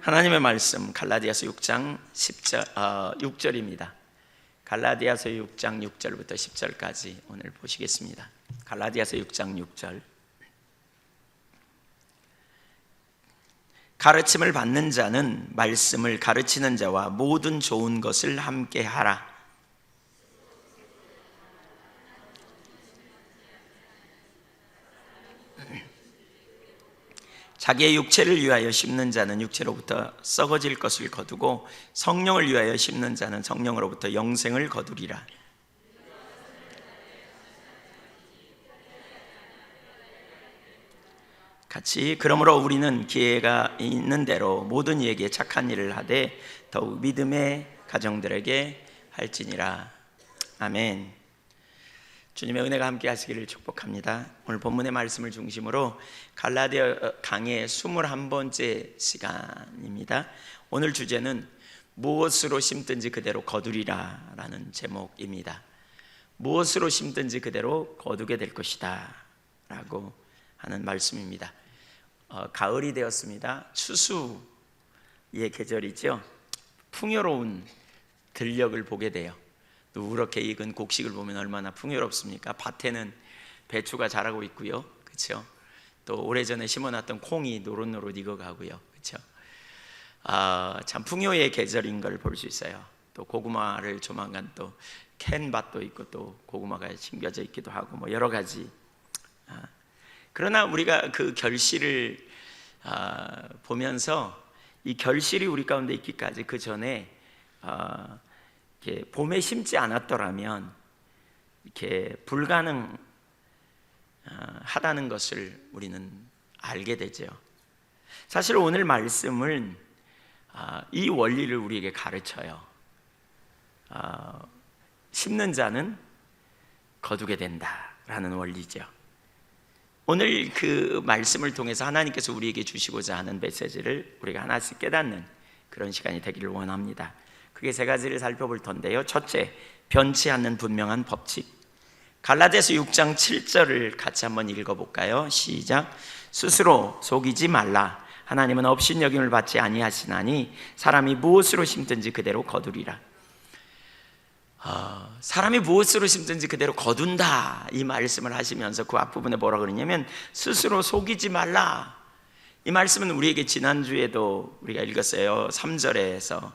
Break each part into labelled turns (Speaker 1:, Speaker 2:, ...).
Speaker 1: 하나님의 말씀 갈라디아서 6장 6절입니다. 갈라디아서 6장 6절부터 10절까지 오늘 보시겠습니다. 갈라디아서 6장 6절. 가르침을 받는 자는 말씀을 가르치는 자와 모든 좋은 것을 함께 하라. 자기의 육체를 위하여 심는 자는 육체로부터 썩어질 것을 거두고 성령을 위하여 심는 자는 성령으로부터 영생을 거두리라. 같이 그러므로 우리는 기회가 있는 대로 모든 이에게 착한 일을 하되 더욱 믿음의 가정들에게 할지니라. 아멘. 주님의 은혜가 함께 하시기를 축복합니다. 오늘 본문의 말씀을 중심으로 갈라디아 강의 21번째 시간입니다. 오늘 주제는 무엇으로 심든지 그대로 거두리라 라는 제목입니다. 무엇으로 심든지 그대로 거두게 될 것이다 라고 하는 말씀입니다. 가을이 되었습니다. 추수의 계절이죠. 풍요로운 들녘을 보게 돼요. 누렇게 익은 곡식을 보면 얼마나 풍요롭습니까? 밭에는 배추가 자라고 있고요, 그렇죠? 또 오래전에 심어놨던 콩이 노릇노릇 익어가고요, 그렇죠? 참 풍요의 계절인 걸 볼 수 있어요. 또 고구마를 조만간 또 캔 밭도 있고 또 고구마가 심겨져 있기도 하고 뭐 여러 가지. 그러나 우리가 그 결실을 보면서 이 결실이 우리 가운데 있기까지 그 전에 봄에 심지 않았더라면 이렇게 불가능하다는 것을 우리는 알게 되죠. 사실 오늘 말씀은 이 원리를 우리에게 가르쳐요. 심는 자는 거두게 된다라는 원리죠. 오늘 그 말씀을 통해서 하나님께서 우리에게 주시고자 하는 메시지를 우리가 하나씩 깨닫는 그런 시간이 되기를 원합니다. 크게 세 가지를 살펴볼 텐데요. 첫째, 변치 않는 분명한 법칙. 갈라디아서 6장 7절을 같이 한번 읽어볼까요? 시작. 스스로 속이지 말라. 하나님은 업신여김을 받지 아니하시나니 사람이 무엇으로 심든지 그대로 거두리라. 사람이 무엇으로 심든지 그대로 거둔다, 이 말씀을 하시면서 그 앞부분에 뭐라 그러냐면 스스로 속이지 말라. 이 말씀은 우리에게 지난주에도 우리가 읽었어요. 3절에서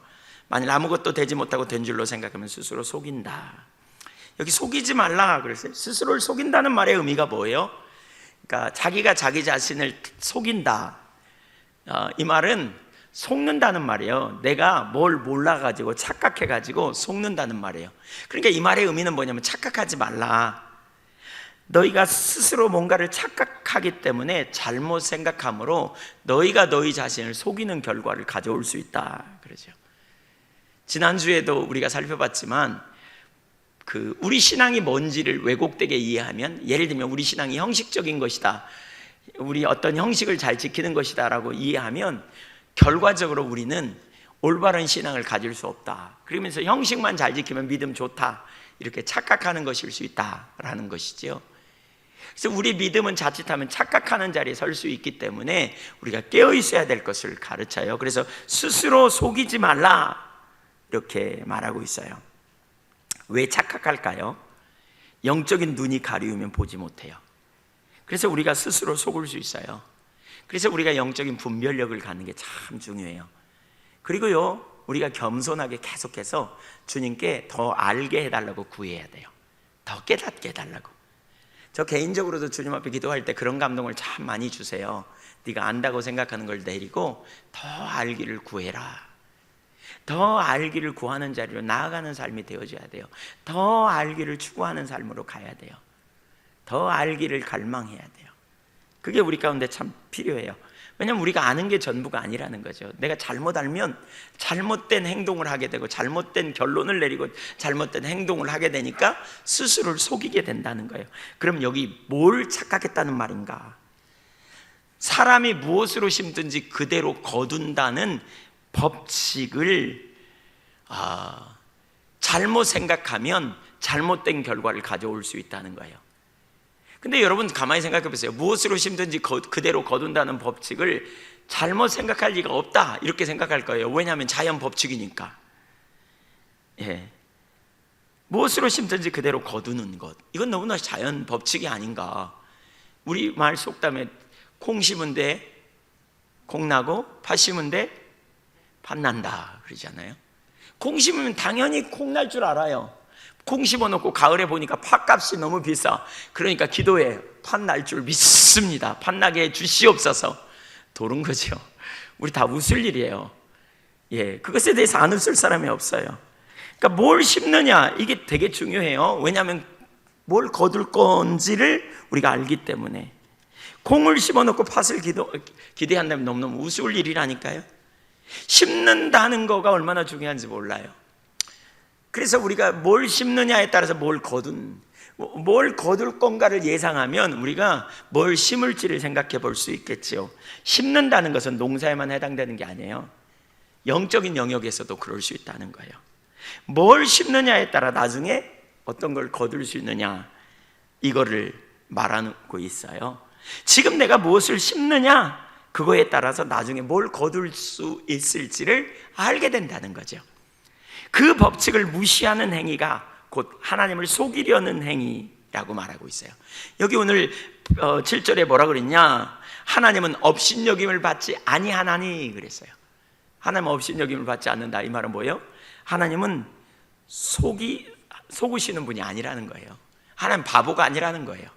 Speaker 1: 만일 아무것도 되지 못하고 된 줄로 생각하면 스스로 속인다. 여기 속이지 말라 그랬어요. 스스로를 속인다는 말의 의미가 뭐예요? 그러니까 자기가 자기 자신을 속인다. 이 말은 속는다는 말이에요. 내가 뭘 몰라가지고 착각해가지고 속는다는 말이에요. 그러니까 이 말의 의미는 뭐냐면 착각하지 말라. 너희가 스스로 뭔가를 착각하기 때문에 잘못 생각함으로 너희가 너희 자신을 속이는 결과를 가져올 수 있다 그러죠. 지난주에도 우리가 살펴봤지만 우리 신앙이 뭔지를 왜곡되게 이해하면, 예를 들면 우리 신앙이 형식적인 것이다, 우리 어떤 형식을 잘 지키는 것이다 라고 이해하면 결과적으로 우리는 올바른 신앙을 가질 수 없다. 그러면서 형식만 잘 지키면 믿음 좋다 이렇게 착각하는 것일 수 있다라는 것이죠. 그래서 우리 믿음은 자칫하면 착각하는 자리에 설 수 있기 때문에 우리가 깨어 있어야 될 것을 가르쳐요. 그래서 스스로 속이지 말라 이렇게 말하고 있어요. 왜 착각할까요? 영적인 눈이 가리우면 보지 못해요. 그래서 우리가 스스로 속을 수 있어요. 그래서 우리가 영적인 분별력을 갖는 게 참 중요해요. 그리고요, 우리가 겸손하게 계속해서 주님께 더 알게 해달라고 구해야 돼요. 더 깨닫게 해달라고. 저 개인적으로도 주님 앞에 기도할 때 그런 감동을 참 많이 주세요. 네가 안다고 생각하는 걸 내리고 더 알기를 구해라. 더 알기를 구하는 자리로 나아가는 삶이 되어져야 돼요. 더 알기를 추구하는 삶으로 가야 돼요. 더 알기를 갈망해야 돼요. 그게 우리 가운데 참 필요해요. 왜냐하면 우리가 아는 게 전부가 아니라는 거죠. 내가 잘못 알면 잘못된 행동을 하게 되고 잘못된 결론을 내리고 잘못된 행동을 하게 되니까 스스로를 속이게 된다는 거예요. 그럼 여기 뭘 착각했다는 말인가? 사람이 무엇으로 심든지 그대로 거둔다는 법칙을 잘못 생각하면 잘못된 결과를 가져올 수 있다는 거예요. 근데 여러분 가만히 생각해 보세요. 무엇으로 심든지 그대로 거둔다는 법칙을 잘못 생각할 리가 없다 이렇게 생각할 거예요. 왜냐하면 자연 법칙이니까. 예. 무엇으로 심든지 그대로 거두는 것, 이건 너무나 자연 법칙이 아닌가. 우리 말 속담에 콩 심은 데 콩 나고 팥 심은 데 팥 난다 그러잖아요. 콩 심으면 당연히 콩 날 줄 알아요. 콩 심어놓고 가을에 보니까 팥값이 너무 비싸. 그러니까 기도해, 팥 날 줄 믿습니다. 팥 나게 해 주시옵소서. 도른 거죠. 우리 다 웃을 일이에요. 예, 그것에 대해서 안 웃을 사람이 없어요. 그러니까 뭘 심느냐 이게 되게 중요해요. 왜냐하면 뭘 거둘 건지를 우리가 알기 때문에. 콩을 심어놓고 팥을 기대한다면 너무너무 우스울 일이라니까요. 심는다는 거가 얼마나 중요한지 몰라요. 그래서 우리가 뭘 심느냐에 따라서 뭘 거둘 건가를 예상하면 우리가 뭘 심을지를 생각해 볼 수 있겠지요. 심는다는 것은 농사에만 해당되는 게 아니에요. 영적인 영역에서도 그럴 수 있다는 거예요. 뭘 심느냐에 따라 나중에 어떤 걸 거둘 수 있느냐, 이거를 말하고 있어요. 지금 내가 무엇을 심느냐, 그거에 따라서 나중에 뭘 거둘 수 있을지를 알게 된다는 거죠. 그 법칙을 무시하는 행위가 곧 하나님을 속이려는 행위라고 말하고 있어요. 여기 오늘 7절에 뭐라 그랬냐, 하나님은 업신여김을 받지 아니하나니 그랬어요. 하나님은 업신여김을 받지 않는다. 이 말은 뭐예요? 하나님은 속으시는 분이 아니라는 거예요. 하나님 바보가 아니라는 거예요.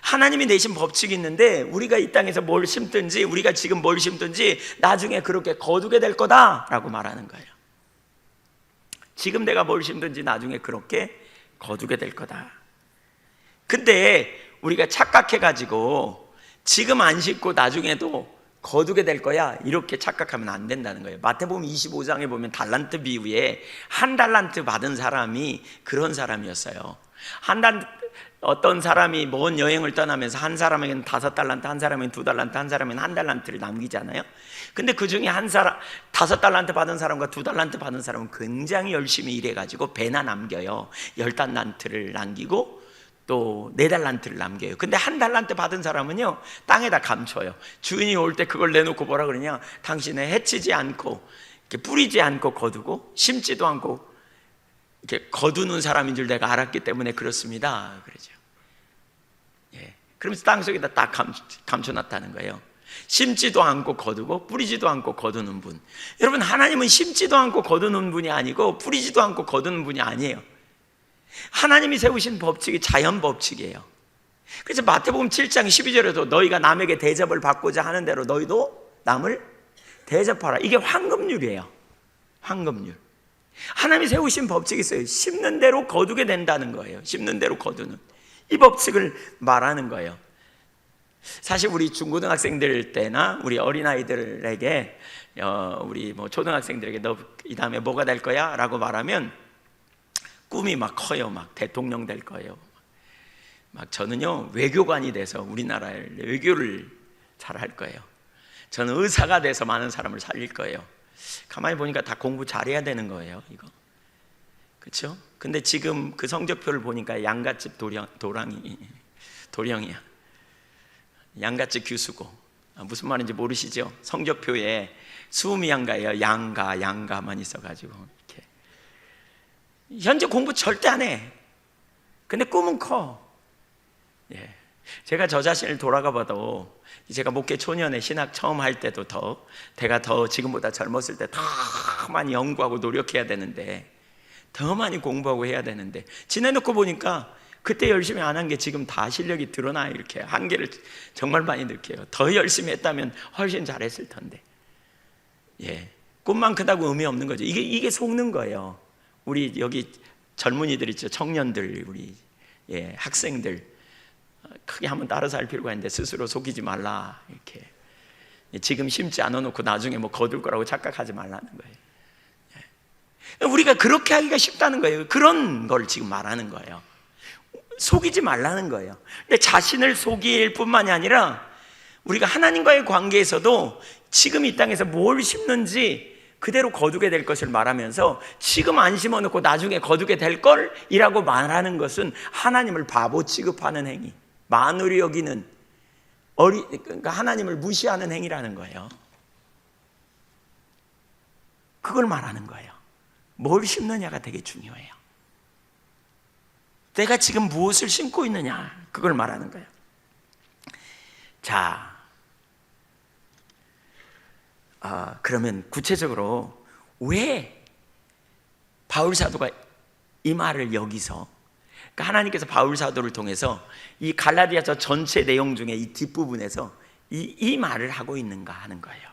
Speaker 1: 하나님이 내신 법칙이 있는데 우리가 이 땅에서 뭘 심든지, 우리가 지금 뭘 심든지 나중에 그렇게 거두게 될 거다라고 말하는 거예요. 지금 내가 뭘 심든지 나중에 그렇게 거두게 될 거다. 근데 우리가 착각해가지고 지금 안 심고 나중에도 거두게 될 거야 이렇게 착각하면 안 된다는 거예요. 마태복음 25장에 보면 달란트 비유에 한 달란트 받은 사람이 그런 사람이었어요. 어떤 사람이 먼 여행을 떠나면서 한 사람에게는 5달란트, 한 사람에게는 2달란트, 한 사람에게는 1달란트를 남기잖아요. 근데 그 중에 한 사람 5달란트 받은 사람과 2달란트 받은 사람은 굉장히 열심히 일해가지고 배나 남겨요. 10달란트를 남기고 또 4달란트를 남겨요. 근데 1달란트 받은 사람은요, 땅에다 감춰요. 주인이 올 때 그걸 내놓고 뭐라 그러냐, 당신은 해치지 않고 이렇게 뿌리지 않고 거두고 심지도 않고 이렇게 거두는 사람인 줄 내가 알았기 때문에 그렇습니다. 그러죠. 예. 그러면서 땅 속에다 딱 감춰놨다는 거예요. 심지도 않고 거두고 뿌리지도 않고 거두는 분. 여러분, 하나님은 심지도 않고 거두는 분이 아니고 뿌리지도 않고 거두는 분이 아니에요. 하나님이 세우신 법칙이 자연 법칙이에요. 그래서 마태복음 7장 12절에도 너희가 남에게 대접을 받고자 하는 대로 너희도 남을 대접하라. 이게 황금률이에요. 황금률. 하나님이 세우신 법칙이 있어요. 심는 대로 거두게 된다는 거예요. 심는 대로 거두는 이 법칙을 말하는 거예요. 사실 우리 중고등학생들 때나 우리 어린아이들에게 우리 뭐 초등학생들에게 너 이 다음에 뭐가 될 거야? 라고 말하면 꿈이 막 커요. 막 대통령 될 거예요. 막 저는요 외교관이 돼서 우리나라의 외교를 잘 할 거예요. 저는 의사가 돼서 많은 사람을 살릴 거예요. 가만히 보니까 다 공부 잘해야 되는 거예요, 이거. 그렇죠? 근데 지금 그 성적표를 보니까 양갓집 도령이야. 양갓집 교수고. 무슨 말인지 모르시죠? 성적표에 수미양가예요. 양가만 있어가지고 이렇게. 현재 공부 절대 안 해. 근데 꿈은 커. 예. 제가 저 자신을 돌아가 봐도 제가 목회 초년에 신학 처음 할 때도 제가 더 지금보다 젊었을 때 더 많이 연구하고 노력해야 되는데, 더 많이 공부하고 해야 되는데, 지내놓고 보니까 그때 열심히 안 한 게 지금 다 실력이 드러나. 이렇게 한계를 정말 많이 느껴요. 더 열심히 했다면 훨씬 잘했을 텐데. 예, 꿈만 크다고 의미 없는 거죠. 이게 속는 거예요. 우리 여기 젊은이들 있죠, 청년들, 우리 학생들 크게 한번 따라서 할 필요가 있는데 스스로 속이지 말라. 이렇게 지금 심지 않아 놓고 나중에 뭐 거둘 거라고 착각하지 말라는 거예요. 우리가 그렇게 하기가 쉽다는 거예요. 그런 걸 지금 말하는 거예요. 속이지 말라는 거예요. 근데 자신을 속일 뿐만이 아니라 우리가 하나님과의 관계에서도 지금 이 땅에서 뭘 심는지 그대로 거두게 될 것을 말하면서 지금 안 심어놓고 나중에 거두게 될 걸이라고 말하는 것은 하나님을 바보 취급하는 행위. 만으로 여기는 그러니까 하나님을 무시하는 행위라는 거예요. 그걸 말하는 거예요. 뭘 심느냐가 되게 중요해요. 내가 지금 무엇을 심고 있느냐, 그걸 말하는 거예요. 자, 그러면 구체적으로 왜 바울 사도가 이 말을 여기서, 그러니까 하나님께서 바울 사도를 통해서 이 갈라디아서 전체 내용 중에 이 뒷부분에서 이 말을 하고 있는가 하는 거예요.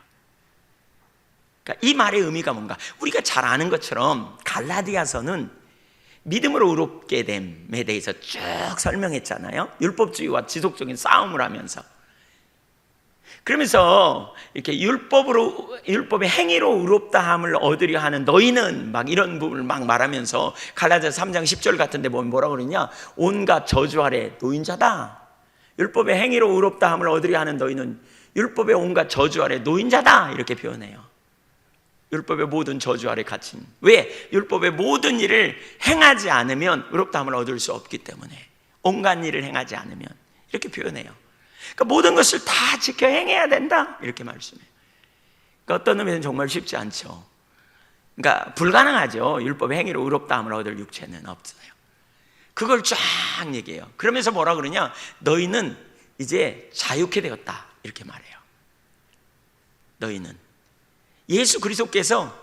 Speaker 1: 그러니까 이 말의 의미가 뭔가, 우리가 잘 아는 것처럼 갈라디아서는 믿음으로 의롭게 됨에 대해서 쭉 설명했잖아요. 율법주의와 지속적인 싸움을 하면서. 그러면서 이렇게 율법의 행위로 의롭다함을 얻으려 하는 너희는 막 이런 부분을 막 말하면서 갈라디아서 3장 10절 같은 데 보면 뭐라고 그러냐, 온갖 저주 아래 놓인 자다. 율법의 행위로 의롭다함을 얻으려 하는 너희는 율법의 온갖 저주 아래 놓인 자다, 이렇게 표현해요. 율법의 모든 저주 아래 갇힌. 왜? 율법의 모든 일을 행하지 않으면 의롭다함을 얻을 수 없기 때문에. 온갖 일을 행하지 않으면, 이렇게 표현해요. 그러니까 모든 것을 다 지켜 행해야 된다, 이렇게 말씀해요. 그러니까 어떤 의미는 정말 쉽지 않죠. 그러니까 불가능하죠. 율법의 행위로 의롭다함을 얻을 육체는 없어요. 그걸 쫙 얘기해요. 그러면서 뭐라 그러냐, 너희는 이제 자유케 되었다, 이렇게 말해요. 너희는 예수 그리스도께서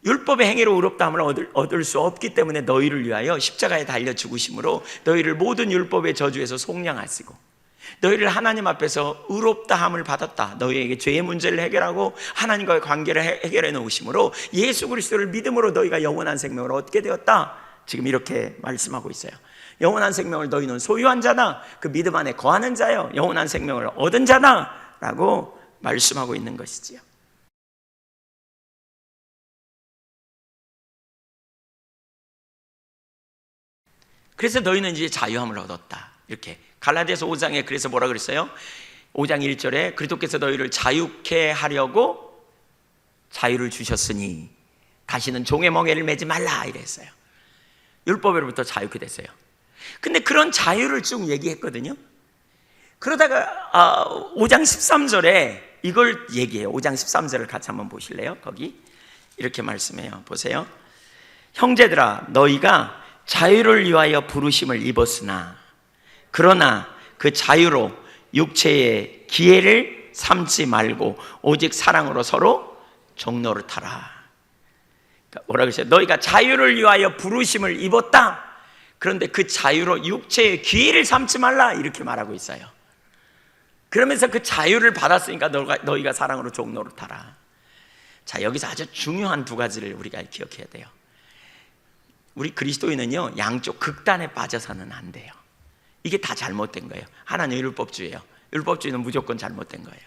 Speaker 1: 율법의 행위로 의롭다함을 얻을 수 없기 때문에 너희를 위하여 십자가에 달려 죽으심으로 너희를 모든 율법의 저주에서 속량하시고, 너희를 하나님 앞에서 의롭다함을 받았다. 너희에게 죄의 문제를 해결하고 하나님과의 관계를 해결해 놓으심으로 예수 그리스도를 믿음으로 너희가 영원한 생명을 얻게 되었다. 지금 이렇게 말씀하고 있어요. 영원한 생명을 너희는 소유한 자다. 그 믿음 안에 거하는 자여, 영원한 생명을 얻은 자다 라고 말씀하고 있는 것이지요. 그래서 너희는 이제 자유함을 얻었다, 이렇게 갈라디아서 5장에 그래서 뭐라 그랬어요? 5장 1절에 그리스도께서 너희를 자유케 하려고 자유를 주셨으니 다시는 종의 멍에를 매지 말라, 이랬어요. 율법으로부터 자유케 됐어요. 근데 그런 자유를 쭉 얘기했거든요. 그러다가 5장 13절에 이걸 얘기해요. 5장 13절을 같이 한번 보실래요? 거기 이렇게 말씀해요. 보세요. 형제들아, 너희가 자유를 위하여 부르심을 입었으나 그러나 그 자유로 육체의 기회를 삼지 말고 오직 사랑으로 서로 종노릇하라. 그러니까 뭐라 그랬어요? 너희가 자유를 위하여 부르심을 입었다. 그런데 그 자유로 육체의 기회를 삼지 말라, 이렇게 말하고 있어요. 그러면서 그 자유를 받았으니까 너희가 사랑으로 종노릇하라. 자, 여기서 아주 중요한 두 가지를 우리가 기억해야 돼요. 우리 그리스도인은요, 양쪽 극단에 빠져서는 안 돼요. 이게 다 잘못된 거예요. 하나는 율법주의예요. 율법주의는 무조건 잘못된 거예요.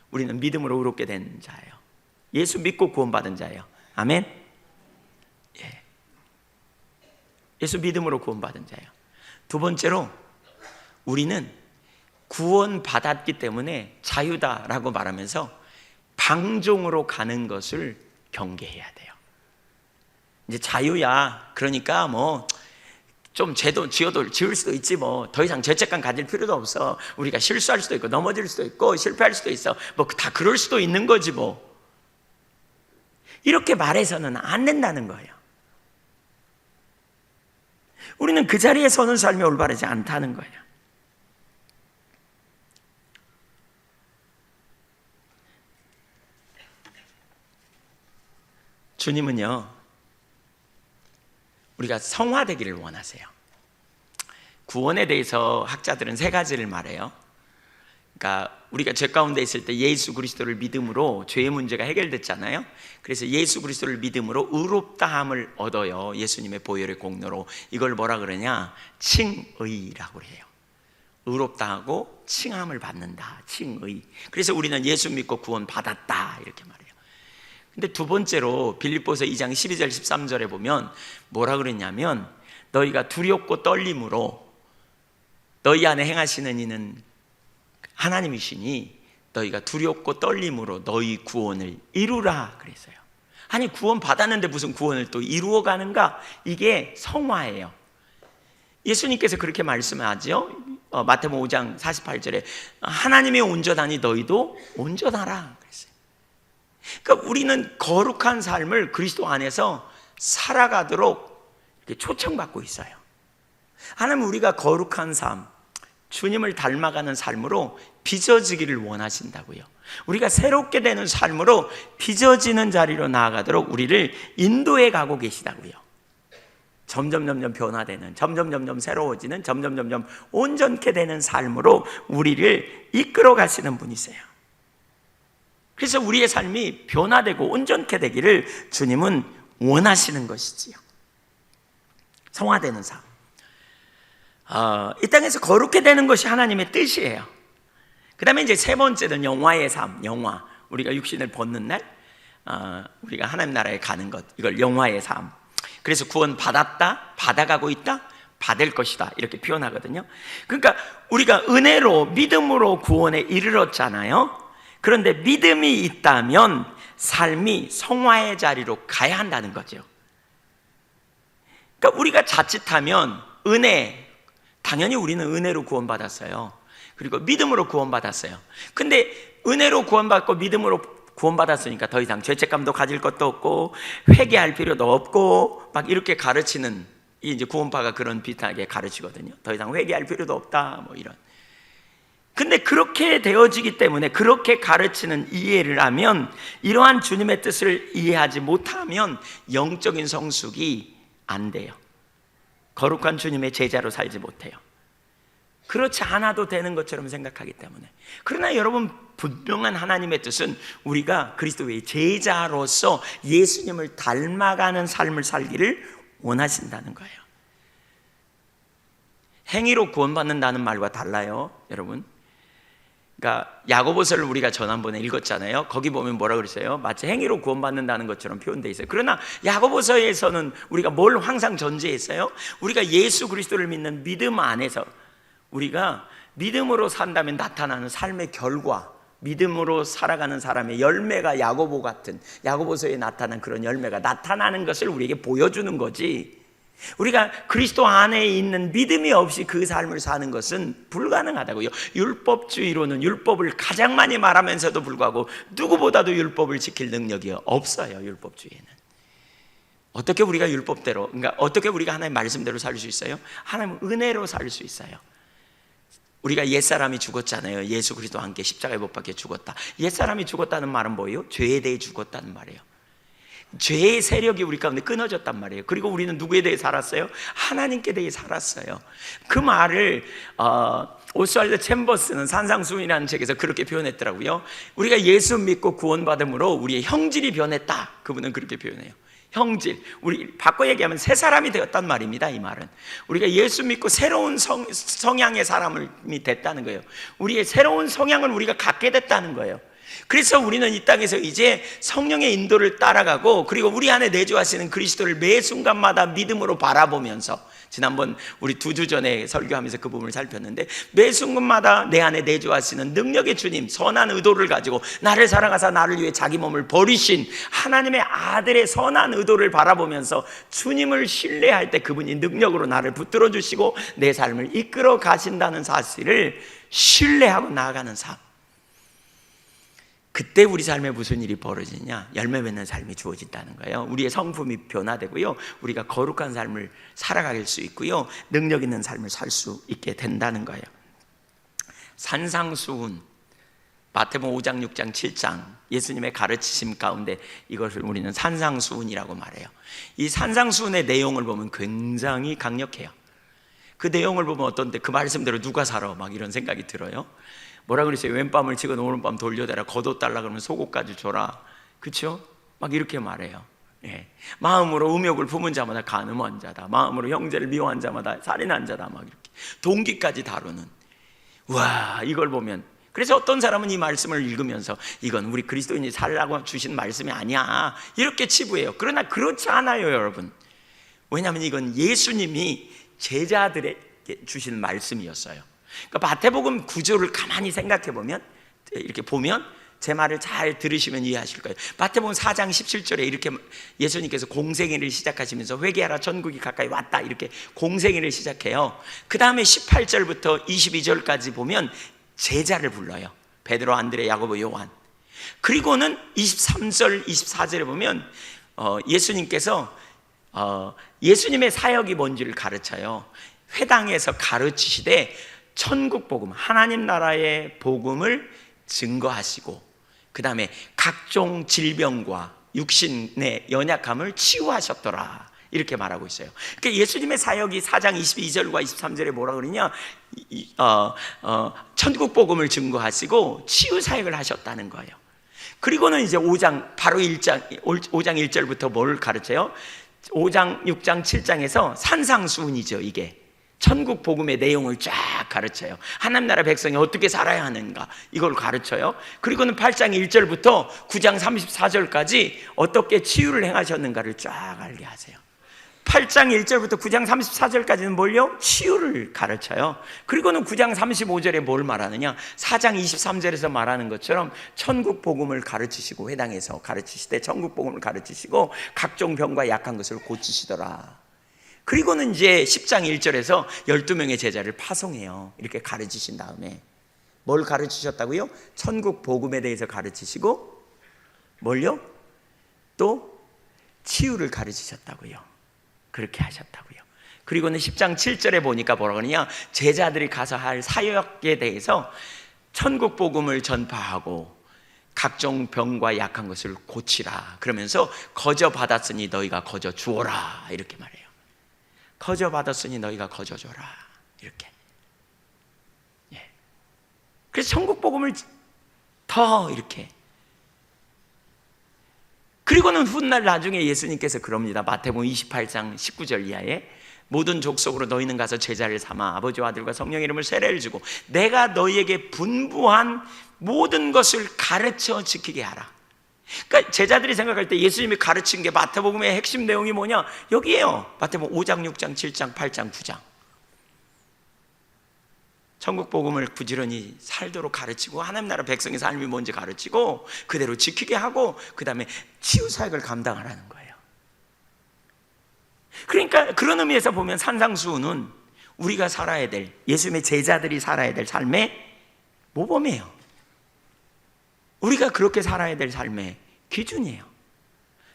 Speaker 1: 우리는 믿음으로 의롭게 된 자예요. 예수 믿고 구원받은 자예요. 아멘. 예. 예수 믿음으로 구원받은 자예요. 두 번째로, 우리는 구원받았기 때문에 자유다라고 말하면서 방종으로 가는 것을 경계해야 돼요. 이제 자유야, 그러니까 뭐 좀 죄도 지을 수도 있지, 뭐 더 이상 죄책감 가질 필요도 없어. 우리가 실수할 수도 있고 넘어질 수도 있고 실패할 수도 있어. 뭐 다 그럴 수도 있는 거지 뭐. 이렇게 말해서는 안 된다는 거예요. 우리는 그 자리에 서는 삶이 올바르지 않다는 거예요. 주님은요, 우리가 성화되기를 원하세요. 구원에 대해서 학자들은 세 가지를 말해요. 그러니까 우리가 죄 가운데 있을 때 예수 그리스도를 믿음으로 죄의 문제가 해결됐잖아요. 그래서 예수 그리스도를 믿음으로 의롭다함을 얻어요. 예수님의 보혈의 공로로. 이걸 뭐라 그러냐? 칭의라고 해요. 의롭다하고 칭함을 받는다. 칭의. 그래서 우리는 예수 믿고 구원 받았다, 이렇게 말해요. 근데 두 번째로 빌립보서 2장 12절 13절에 보면 뭐라 그랬냐면, 너희가 두렵고 떨림으로 너희 안에 행하시는 이는 하나님이시니 너희가 두렵고 떨림으로 너희 구원을 이루라 그랬어요. 아니, 구원 받았는데 무슨 구원을 또 이루어 가는가? 이게 성화예요. 예수님께서 그렇게 말씀하죠. 마태복음 5장 48절에 하나님이 온전하니 너희도 온전하라 그랬어요. 그러니까 우리는 거룩한 삶을 그리스도 안에서 살아가도록 이렇게 초청받고 있어요. 하나님 우리가 거룩한 삶, 주님을 닮아가는 삶으로 빚어지기를 원하신다고요. 우리가 새롭게 되는 삶으로 빚어지는 자리로 나아가도록 우리를 인도해 가고 계시다고요. 점점 변화되는, 점점 새로워지는, 점점 온전케 되는 삶으로 우리를 이끌어 가시는 분이세요. 그래서 우리의 삶이 변화되고 온전케 되기를 주님은 원하시는 것이지요. 성화되는 삶. 이 땅에서 거룩게 되는 것이 하나님의 뜻이에요. 그 다음에 이제 세 번째는 영화의 삶. 영화, 우리가 육신을 벗는 날 우리가 하나님 나라에 가는 것, 이걸 영화의 삶. 그래서 구원 받았다, 받아가고 있다, 받을 것이다 이렇게 표현하거든요. 그러니까 우리가 은혜로 믿음으로 구원에 이르렀잖아요. 그런데 믿음이 있다면 삶이 성화의 자리로 가야 한다는 거죠. 그러니까 우리가 자칫하면 은혜, 당연히 우리는 은혜로 구원받았어요. 그리고 믿음으로 구원받았어요. 근데 은혜로 구원받고 믿음으로 구원받았으니까 더 이상 죄책감도 가질 것도 없고 회개할 필요도 없고 막 이렇게 가르치는, 이 이제 구원파가 그런 비슷하게 가르치거든요. 더 이상 회개할 필요도 없다 뭐 이런. 근데 그렇게 되어지기 때문에, 그렇게 가르치는 이해를 하면, 이러한 주님의 뜻을 이해하지 못하면 영적인 성숙이 안 돼요. 거룩한 주님의 제자로 살지 못해요. 그렇지 않아도 되는 것처럼 생각하기 때문에. 그러나 여러분, 분명한 하나님의 뜻은 우리가 그리스도의 제자로서 예수님을 닮아가는 삶을 살기를 원하신다는 거예요. 행위로 구원받는다는 말과 달라요, 여러분. 그러니까 야고보서를 우리가 지난번에 읽었잖아요. 거기 보면 뭐라 그랬어요? 마치 행위로 구원받는다는 것처럼 표현되어 있어요. 그러나 야고보서에서는 우리가 뭘 항상 전제했어요? 우리가 예수 그리스도를 믿는 믿음 안에서 우리가 믿음으로 산다면 나타나는 삶의 결과, 믿음으로 살아가는 사람의 열매가 야고보 같은, 야고보서에 나타난 그런 열매가 나타나는 것을 우리에게 보여주는 거지, 우리가 그리스도 안에 있는 믿음이 없이 그 삶을 사는 것은 불가능하다고요. 율법주의로는 율법을 가장 많이 말하면서도 불구하고 누구보다도 율법을 지킬 능력이 없어요. 율법주의에는. 어떻게 우리가 율법대로, 그러니까 어떻게 우리가 하나님의 말씀대로 살 수 있어요? 하나님 은혜로 살 수 있어요. 우리가 옛사람이 죽었잖아요. 예수 그리스도와 함께 십자가에 못 박혀 죽었다. 옛사람이 죽었다는 말은 뭐예요? 죄에 대해 죽었다는 말이에요. 죄의 세력이 우리 가운데 끊어졌단 말이에요. 그리고 우리는 누구에 대해 살았어요? 하나님께 대해 살았어요. 그 말을 오스왈드 챔버스는 산상수훈이라는 책에서 그렇게 표현했더라고요. 우리가 예수 믿고 구원받음으로 우리의 형질이 변했다. 그분은 그렇게 표현해요. 형질, 우리 바꿔 얘기하면 새 사람이 되었단 말입니다. 이 말은 우리가 예수 믿고 새로운 성향의 사람이 됐다는 거예요. 우리의 새로운 성향을 우리가 갖게 됐다는 거예요. 그래서 우리는 이 땅에서 이제 성령의 인도를 따라가고, 그리고 우리 안에 내주하시는 그리스도를 매 순간마다 믿음으로 바라보면서, 지난번 우리 2주 전에 설교하면서 그 부분을 살폈는데, 매 순간마다 내 안에 내주하시는 능력의 주님, 선한 의도를 가지고 나를 사랑하사 나를 위해 자기 몸을 버리신 하나님의 아들의 선한 의도를 바라보면서 주님을 신뢰할 때 그분이 능력으로 나를 붙들어 주시고 내 삶을 이끌어 가신다는 사실을 신뢰하고 나아가는 삶. 그때 우리 삶에 무슨 일이 벌어지냐? 열매 맺는 삶이 주어진다는 거예요. 우리의 성품이 변화되고요, 우리가 거룩한 삶을 살아갈 수 있고요, 능력 있는 삶을 살 수 있게 된다는 거예요. 산상수훈, 마태복음 5장, 6장, 7장 예수님의 가르치심 가운데 이것을 우리는 산상수훈이라고 말해요. 이 산상수훈의 내용을 보면 굉장히 강력해요. 그 내용을 보면 어떤데, 그 말씀대로 누가 살아? 막 이런 생각이 들어요. 뭐라 그랬어요? 왼밤을 치고 오른밤 돌려대라, 겉옷달라 그러면 속옷까지 줘라. 그렇죠? 막 이렇게 말해요. 예. 마음으로 음욕을 품은 자마다 간음한 자다, 마음으로 형제를 미워한 자마다 살인한 자다, 막 이렇게 동기까지 다루는. 와, 이걸 보면, 그래서 어떤 사람은 이 말씀을 읽으면서 이건 우리 그리스도인이 살라고 주신 말씀이 아니야, 이렇게 치부해요. 그러나 그렇지 않아요, 여러분. 왜냐하면 이건 예수님이 제자들에게 주신 말씀이었어요. 그러니까 마태복음 구조를 가만히 생각해 보면, 이렇게 보면 제 말을 잘 들으시면 이해하실 거예요. 마태복음 4장 17절에 이렇게 예수님께서 공생애를 시작하시면서 회개하라 천국이 가까이 왔다 이렇게 공생애를 시작해요. 그 다음에 18절부터 22절까지 보면 제자를 불러요. 베드로, 안드레, 야고보, 요한. 그리고는 23절, 24절에 보면 예수님께서 예수님의 사역이 뭔지를 가르쳐요. 회당에서 가르치시되 천국 복음, 하나님 나라의 복음을 증거하시고 그 다음에 각종 질병과 육신의 연약함을 치유하셨더라 이렇게 말하고 있어요. 그러니까 예수님의 사역이 4장 22절과 23절에 뭐라 그러냐, 천국 복음을 증거하시고 치유 사역을 하셨다는 거예요. 그리고는 이제 5장 1절부터 뭘 가르쳐요? 5장, 6장, 7장에서 산상수훈이죠. 이게 천국 복음의 내용을 쫙 가르쳐요. 하나님 나라 백성이 어떻게 살아야 하는가 이걸 가르쳐요. 그리고는 8장 1절부터 9장 34절까지 어떻게 치유를 행하셨는가를 쫙 알게 하세요. 8장 1절부터 9장 34절까지는 뭘요? 치유를 가르쳐요. 그리고는 9장 35절에 뭘 말하느냐, 4장 23절에서 말하는 것처럼 천국 복음을 가르치시고, 회당에서 가르치시되 천국 복음을 가르치시고 각종 병과 약한 것을 고치시더라. 그리고는 이제 10장 1절에서 12명의 제자를 파송해요. 이렇게 가르치신 다음에 뭘 가르치셨다고요? 천국 복음에 대해서 가르치시고 뭘요? 또 치유를 가르치셨다고요. 그렇게 하셨다고요. 그리고는 10장 7절에 보니까 뭐라고 하느냐, 제자들이 가서 할 사역에 대해서 천국 복음을 전파하고 각종 병과 약한 것을 고치라 그러면서 거저 받았으니 너희가 거저 주어라 이렇게 말해요. 거저 받았으니 너희가 거저 줘라 이렇게. 예. 그래서 천국 복음을 더 이렇게. 그리고는 훗날 나중에 예수님께서 그럽니다. 마태복음 28장 19절 이하에 모든 족속으로 너희는 가서 제자를 삼아 아버지와 아들과 성령의 이름을 세례를 주고 내가 너희에게 분부한 모든 것을 가르쳐 지키게 하라. 그러니까 제자들이 생각할 때 예수님이 가르친 게 마태복음의 핵심 내용이 뭐냐? 여기에요. 마태복음 5장, 6장, 7장, 8장, 9장. 천국 복음을 부지런히 살도록 가르치고 하나님 나라 백성의 삶이 뭔지 가르치고 그대로 지키게 하고 그 다음에 치유 사역을 감당하라는 거예요. 그러니까 그런 의미에서 보면 산상수훈은 우리가 살아야 될, 예수님의 제자들이 살아야 될 삶의 모범이에요. 우리가 그렇게 살아야 될 삶의 기준이에요.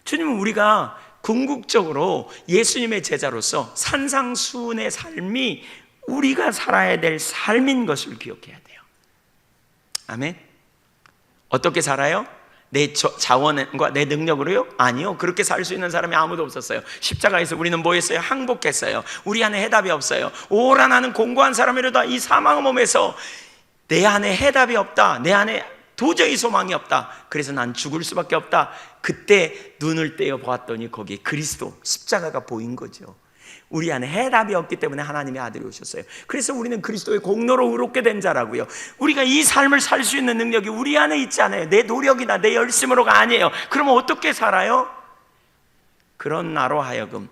Speaker 1: 주님은 우리가 궁극적으로 예수님의 제자로서 산상수훈의 삶이 우리가 살아야 될 삶인 것을 기억해야 돼요. 아멘. 어떻게 살아요? 내 자원과 내 능력으로요? 아니요. 그렇게 살 수 있는 사람이 아무도 없었어요. 십자가에서 우리는 뭐 했어요? 항복했어요. 우리 안에 해답이 없어요. 오라 나는 공고한 사람이로다 이 사망의 몸에서 내 안에 해답이 없다, 내 안에 도저히 소망이 없다, 그래서 난 죽을 수밖에 없다. 그때 눈을 떼어 보았더니 거기에 그리스도 십자가가 보인 거죠. 우리 안에 해답이 없기 때문에 하나님의 아들이 오셨어요. 그래서 우리는 그리스도의 공로로 의롭게 된 자라고요. 우리가 이 삶을 살 수 있는 능력이 우리 안에 있지 않아요. 내 노력이나 내 열심으로가 아니에요. 그러면 어떻게 살아요? 그런 나로 하여금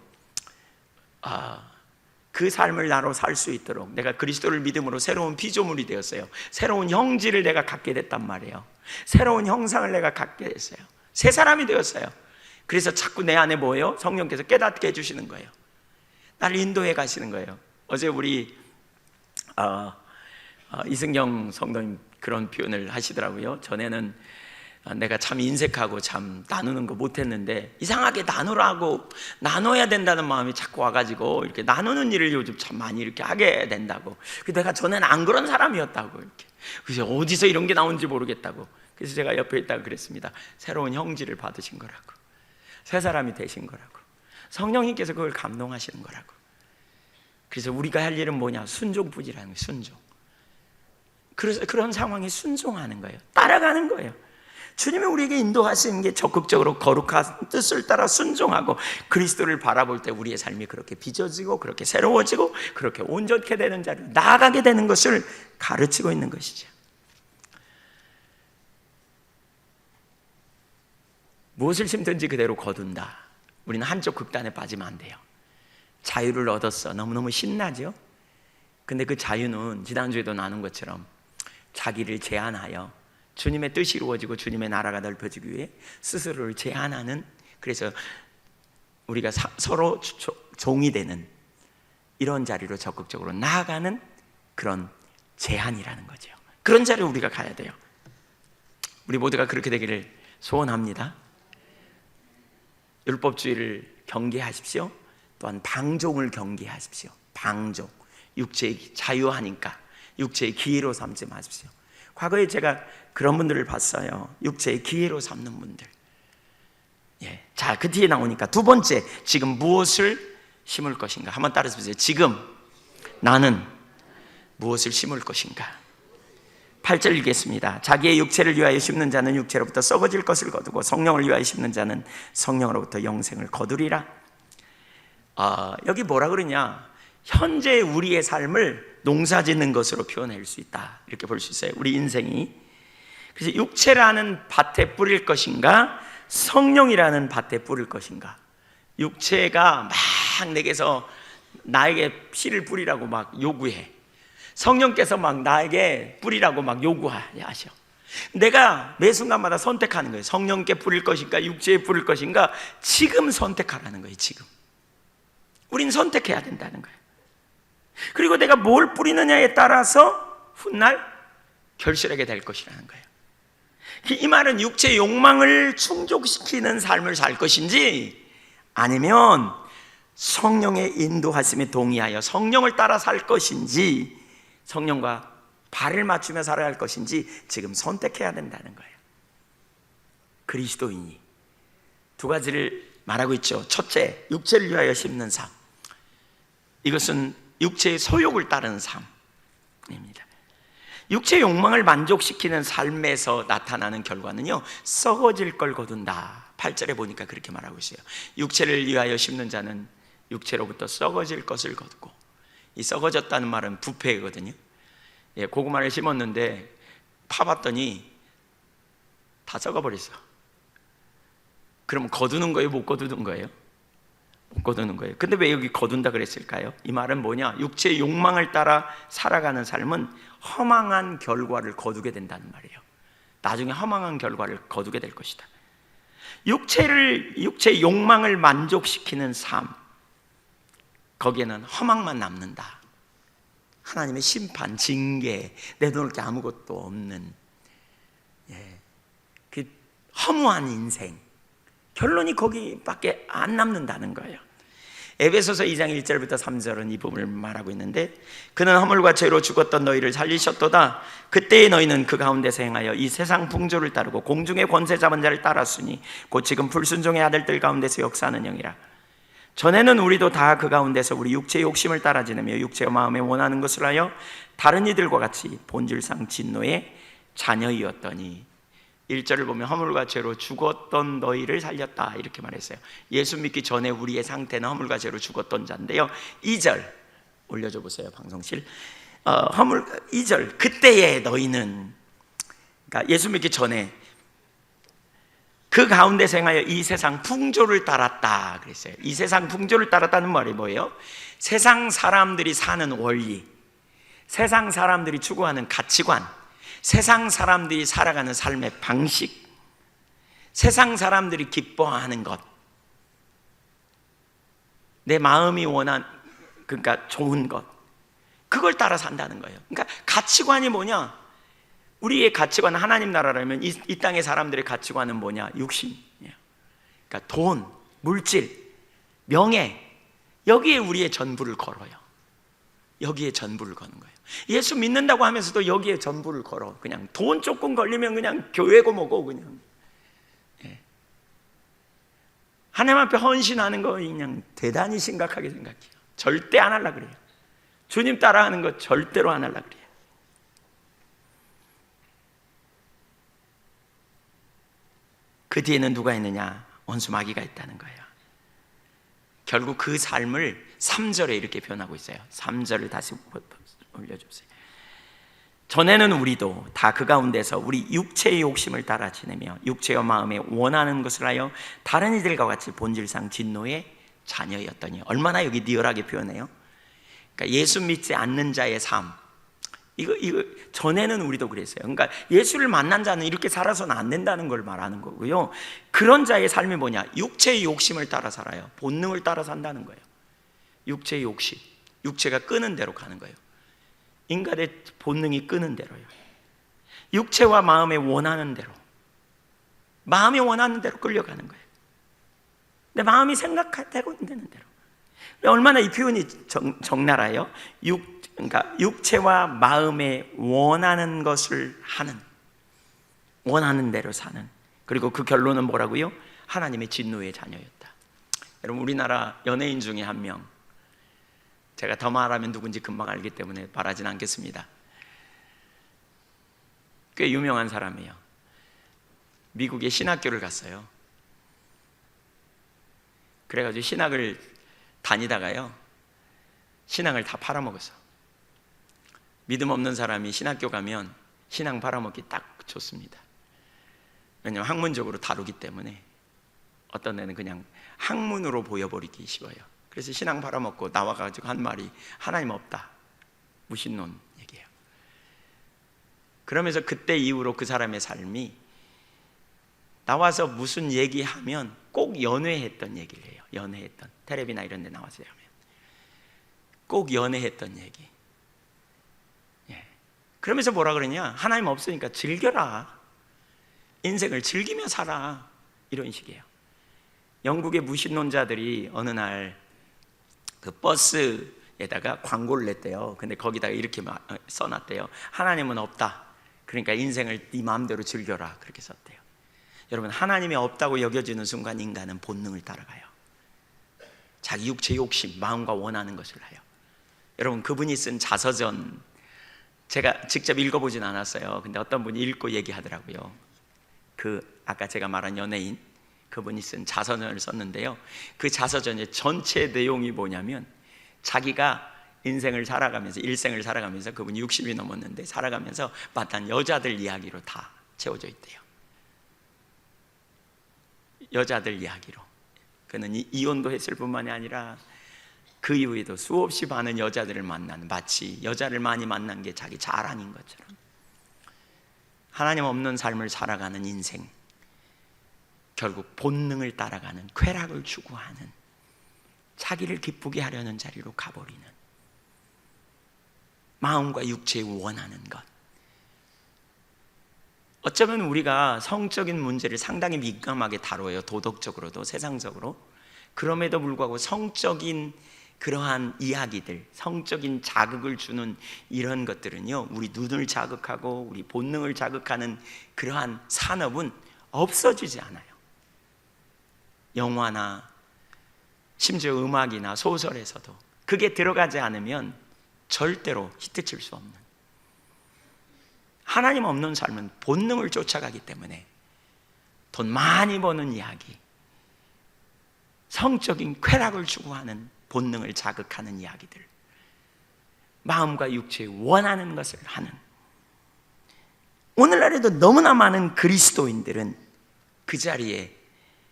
Speaker 1: 그 삶을 나로 살 수 있도록 내가 그리스도를 믿음으로 새로운 피조물이 되었어요. 새로운 형질을 내가 갖게 됐단 말이에요. 새로운 형상을 내가 갖게 됐어요. 새 사람이 되었어요. 그래서 자꾸 내 안에 뭐예요? 성령께서 깨닫게 해주시는 거예요. 나를 인도해 가시는 거예요. 어제 우리 이승경 성도님 그런 표현을 하시더라고요. 전에는 내가 참 인색하고 참 나누는 거 못했는데 이상하게 나누라고, 나눠야 된다는 마음이 자꾸 와가지고 이렇게 나누는 일을 요즘 참 많이 이렇게 하게 된다고. 내가 전에는 안 그런 사람이었다고 이렇게. 그래서 어디서 이런 게 나온지 모르겠다고. 그래서 제가 옆에 있다가 그랬습니다. 새로운 형질을 받으신 거라고, 새 사람이 되신 거라고, 성령님께서 그걸 감동하시는 거라고. 그래서 우리가 할 일은 뭐냐? 순종부지라는 거예요. 순종. 그래서 그런 상황에 순종하는 거예요. 따라가는 거예요. 주님이 우리에게 인도하시는 게 적극적으로 거룩한 뜻을 따라 순종하고 그리스도를 바라볼 때 우리의 삶이 그렇게 빚어지고 그렇게 새로워지고 그렇게 온전케 되는 자리로 나아가게 되는 것을 가르치고 있는 것이죠. 무엇을 심든지 그대로 거둔다. 우리는 한쪽 극단에 빠지면 안 돼요. 자유를 얻었어. 너무너무 신나죠? 근데 그 자유는 지난주에도 나눈 것처럼 자기를 제한하여 주님의 뜻이 이루어지고 주님의 나라가 넓혀지기 위해 스스로를 제한하는, 그래서 우리가 서로 종이 되는 이런 자리로 적극적으로 나아가는 그런 제한이라는 거죠. 그런 자리로 우리가 가야 돼요. 우리 모두가 그렇게 되기를 소원합니다. 율법주의를 경계하십시오. 또한 방종을 경계하십시오. 방종, 육체의 자유하니까 육체의 기회로 삼지 마십시오. 과거에 제가 그런 분들을 봤어요. 육체의 기회로 삼는 분들. 자, 그 뒤에 나오니까 두 번째, 지금 무엇을 심을 것인가? 한번 따라서 보세요. 지금 나는 무엇을 심을 것인가? 8절 읽겠습니다. 자기의 육체를 위하여 심는 자는 육체로부터 썩어질 것을 거두고 성령을 위하여 심는 자는 성령으로부터 영생을 거두리라. 여기 뭐라 그러냐? 현재 우리의 삶을 농사 짓는 것으로 표현할 수 있다, 이렇게 볼 수 있어요. 우리 인생이. 그래서 육체라는 밭에 뿌릴 것인가, 성령이라는 밭에 뿌릴 것인가. 육체가 막 내게서 나에게 씨를 뿌리라고 막 요구해. 성령께서 막 나에게 뿌리라고 막 요구하셔. 내가 매 순간마다 선택하는 거예요. 성령께 뿌릴 것인가, 육체에 뿌릴 것인가. 지금 선택하라는 거예요. 지금 우린 선택해야 된다는 거예요. 그리고 내가 뭘 뿌리느냐에 따라서 훗날 결실하게 될 것이라는 거예요. 이 말은 육체의 욕망을 충족시키는 삶을 살 것인지, 아니면 성령의 인도하심에 동의하여 성령을 따라 살 것인지, 성령과 발을 맞추며 살아야 할 것인지 지금 선택해야 된다는 거예요. 그리스도인이 두 가지를 말하고 있죠. 첫째, 육체를 위하여 심는 삶. 이것은 육체의 소욕을 따르는 삶입니다. 육체의 욕망을 만족시키는 삶에서 나타나는 결과는요, 썩어질 걸 거둔다. 8절에 보니까 그렇게 말하고 있어요. 육체를 위하여 심는 자는 육체로부터 썩어질 것을 거두고. 이 썩어졌다는 말은 부패거든요. 고구마를 심었는데 파봤더니 다 썩어버렸어. 그럼 거두는 거예요? 못 거두는 거예요? 못 거두는 거예요. 근데 왜 여기 거둔다 그랬을까요? 이 말은 뭐냐? 육체의 욕망을 따라 살아가는 삶은 허망한 결과를 거두게 된다는 말이에요. 나중에 허망한 결과를 거두게 될 것이다. 육체의 욕망을 만족시키는 삶, 거기에는 허망만 남는다. 하나님의 심판, 징계, 내놓을 게 아무것도 없는 그 허무한 인생, 결론이 거기밖에 안 남는다는 거예요. 에베소서 2장 1절부터 3절은 이 부분을 말하고 있는데, 그는 허물과 죄로 죽었던 너희를 살리셨도다. 그때의 너희는 그 가운데서 행하여 이 세상 풍조를 따르고 공중의 권세 잡은 자를 따랐으니 곧 지금 불순종의 아들들 가운데서 역사하는 영이라. 전에는 우리도 다 그 가운데서 우리 육체의 욕심을 따라 지내며 육체와 마음에 원하는 것을 하여 다른 이들과 같이 본질상 진노의 자녀이었더니. 1절을 보면 허물과 죄로 죽었던 너희를 살렸다, 이렇게 말했어요. 예수 믿기 전에 우리의 상태는 허물과 죄로 죽었던 자인데요, 2절 올려줘 보세요, 방송실. 2절, 그때의 너희는, 그러니까 예수 믿기 전에 그 가운데서 행하여 이 세상 풍조를 따랐다 그랬어요. 이 세상 풍조를 따랐다는 말이 뭐예요? 세상 사람들이 사는 원리, 세상 사람들이 추구하는 가치관, 세상 사람들이 살아가는 삶의 방식, 세상 사람들이 기뻐하는 것, 내 마음이 원한, 그러니까 좋은 것, 그걸 따라 산다는 거예요. 그러니까 가치관이 뭐냐? 우리의 가치관, 하나님 나라라면 이 땅의 사람들의 가치관은 뭐냐? 육신이에요. 그러니까 돈, 물질, 명예, 여기에 우리의 전부를 걸어요. 여기에 전부를 거는 거예요. 예수 믿는다고 하면서도 여기에 전부를 걸어. 그냥 돈 조금 걸리면 그냥 교회고 뭐고 그냥. 하나님 앞에 헌신하는 거 그냥 대단히 심각하게 생각해요. 절대 안 하려고 그래요. 주님 따라하는 거 절대로 안 하려고 그래요. 그 뒤에는 누가 있느냐? 원수 마귀가 있다는 거예요. 결국 그 삶을 3절에 이렇게 표현하고 있어요. 3절을 다시 올려주세요. 전에는 우리도 다 그 가운데서 우리 육체의 욕심을 따라 지내며 육체와 마음에 원하는 것을 하여 다른 이들과 같이 본질상 진노의 자녀였더니. 얼마나 여기 리얼하게 표현해요. 그러니까 예수 믿지 않는 자의 삶, 이거 전에는 우리도 그랬어요. 그러니까 예수를 만난 자는 이렇게 살아서는 안 된다는 걸 말하는 거고요. 그런 자의 삶이 뭐냐? 육체의 욕심을 따라 살아요. 본능을 따라 산다는 거예요. 육체의 욕심, 육체가 끄는 대로 가는 거예요. 인간의 본능이 끄는 대로요. 육체와 마음의 원하는 대로, 마음이 원하는 대로 끌려가는 거예요. 내 마음이 생각되고 있는 대로. 얼마나 이 표현이 적나라해요. 그러니까 육체와 마음에 원하는 것을 하는, 원하는 대로 사는. 그리고 그 결론은 뭐라고요? 하나님의 진노의 자녀였다. 여러분, 우리나라 연예인 중에 한 명, 제가 더 말하면 누군지 금방 알기 때문에 말하진 않겠습니다. 꽤 유명한 사람이에요. 미국에 신학교를 갔어요. 그래가지고 신학을 다니다가요, 신앙을 다 팔아먹었어. 믿음 없는 사람이 신학교 가면 신앙 팔아먹기 딱 좋습니다. 왜냐하면 학문적으로 다루기 때문에. 어떤 데는 그냥 학문으로 보여버리기 쉬워요. 그래서 신앙 팔아먹고 나와가지고 한 말이 하나님 없다, 무신론 얘기예요. 그러면서 그때 이후로 그 사람의 삶이 나와서 무슨 얘기하면 꼭 연회했던 얘기를 해요. 연회했던, 텔레비나 이런 데 나와서 하면 꼭 연회했던 얘기. 그러면서 뭐라 그러냐? 하나님 없으니까 즐겨라, 인생을 즐기며 살아, 이런 식이에요. 영국의 무신론자들이 어느 날 그 버스에다가 광고를 냈대요. 근데 거기다가 이렇게 써놨대요. 하나님은 없다, 그러니까 인생을 네 마음대로 즐겨라, 그렇게 썼대요. 여러분, 하나님이 없다고 여겨지는 순간 인간은 본능을 따라가요. 자기 육체 욕심, 마음과 원하는 것을 해요. 여러분, 그분이 쓴 자서전, 제가 직접 읽어보진 않았어요. 근데 어떤 분이 읽고 얘기하더라고요. 그 아까 제가 말한 연예인, 그분이 쓴 자서전을 썼는데요, 그 자서전의 전체 내용이 뭐냐면, 자기가 인생을 살아가면서, 일생을 살아가면서, 그분이 60이 넘었는데 살아가면서 만난 여자들 이야기로 다 채워져 있대요. 여자들 이야기로. 그는 이혼도 했을 뿐만이 아니라 그 이후에도 수없이 많은 여자들을 만나는, 마치 여자를 많이 만난 게 자기 자랑인 것처럼 하나님 없는 삶을 살아가는 인생, 결국 본능을 따라가는, 쾌락을 추구하는, 자기를 기쁘게 하려는 자리로 가버리는, 마음과 육체에 원하는 것. 어쩌면 우리가 성적인 문제를 상당히 민감하게 다뤄요. 도덕적으로도 세상적으로. 그럼에도 불구하고 성적인 그러한 이야기들, 성적인 자극을 주는 이런 것들은요, 우리 눈을 자극하고 우리 본능을 자극하는 그러한 산업은 없어지지 않아요. 영화나 심지어 음악이나 소설에서도 그게 들어가지 않으면 절대로 히트칠 수 없는, 하나님 없는 삶은 본능을 쫓아가기 때문에 돈 많이 버는 이야기, 성적인 쾌락을 추구하는, 본능을 자극하는 이야기들, 마음과 육체에 원하는 것을 하는, 오늘날에도 너무나 많은 그리스도인들은 그 자리에,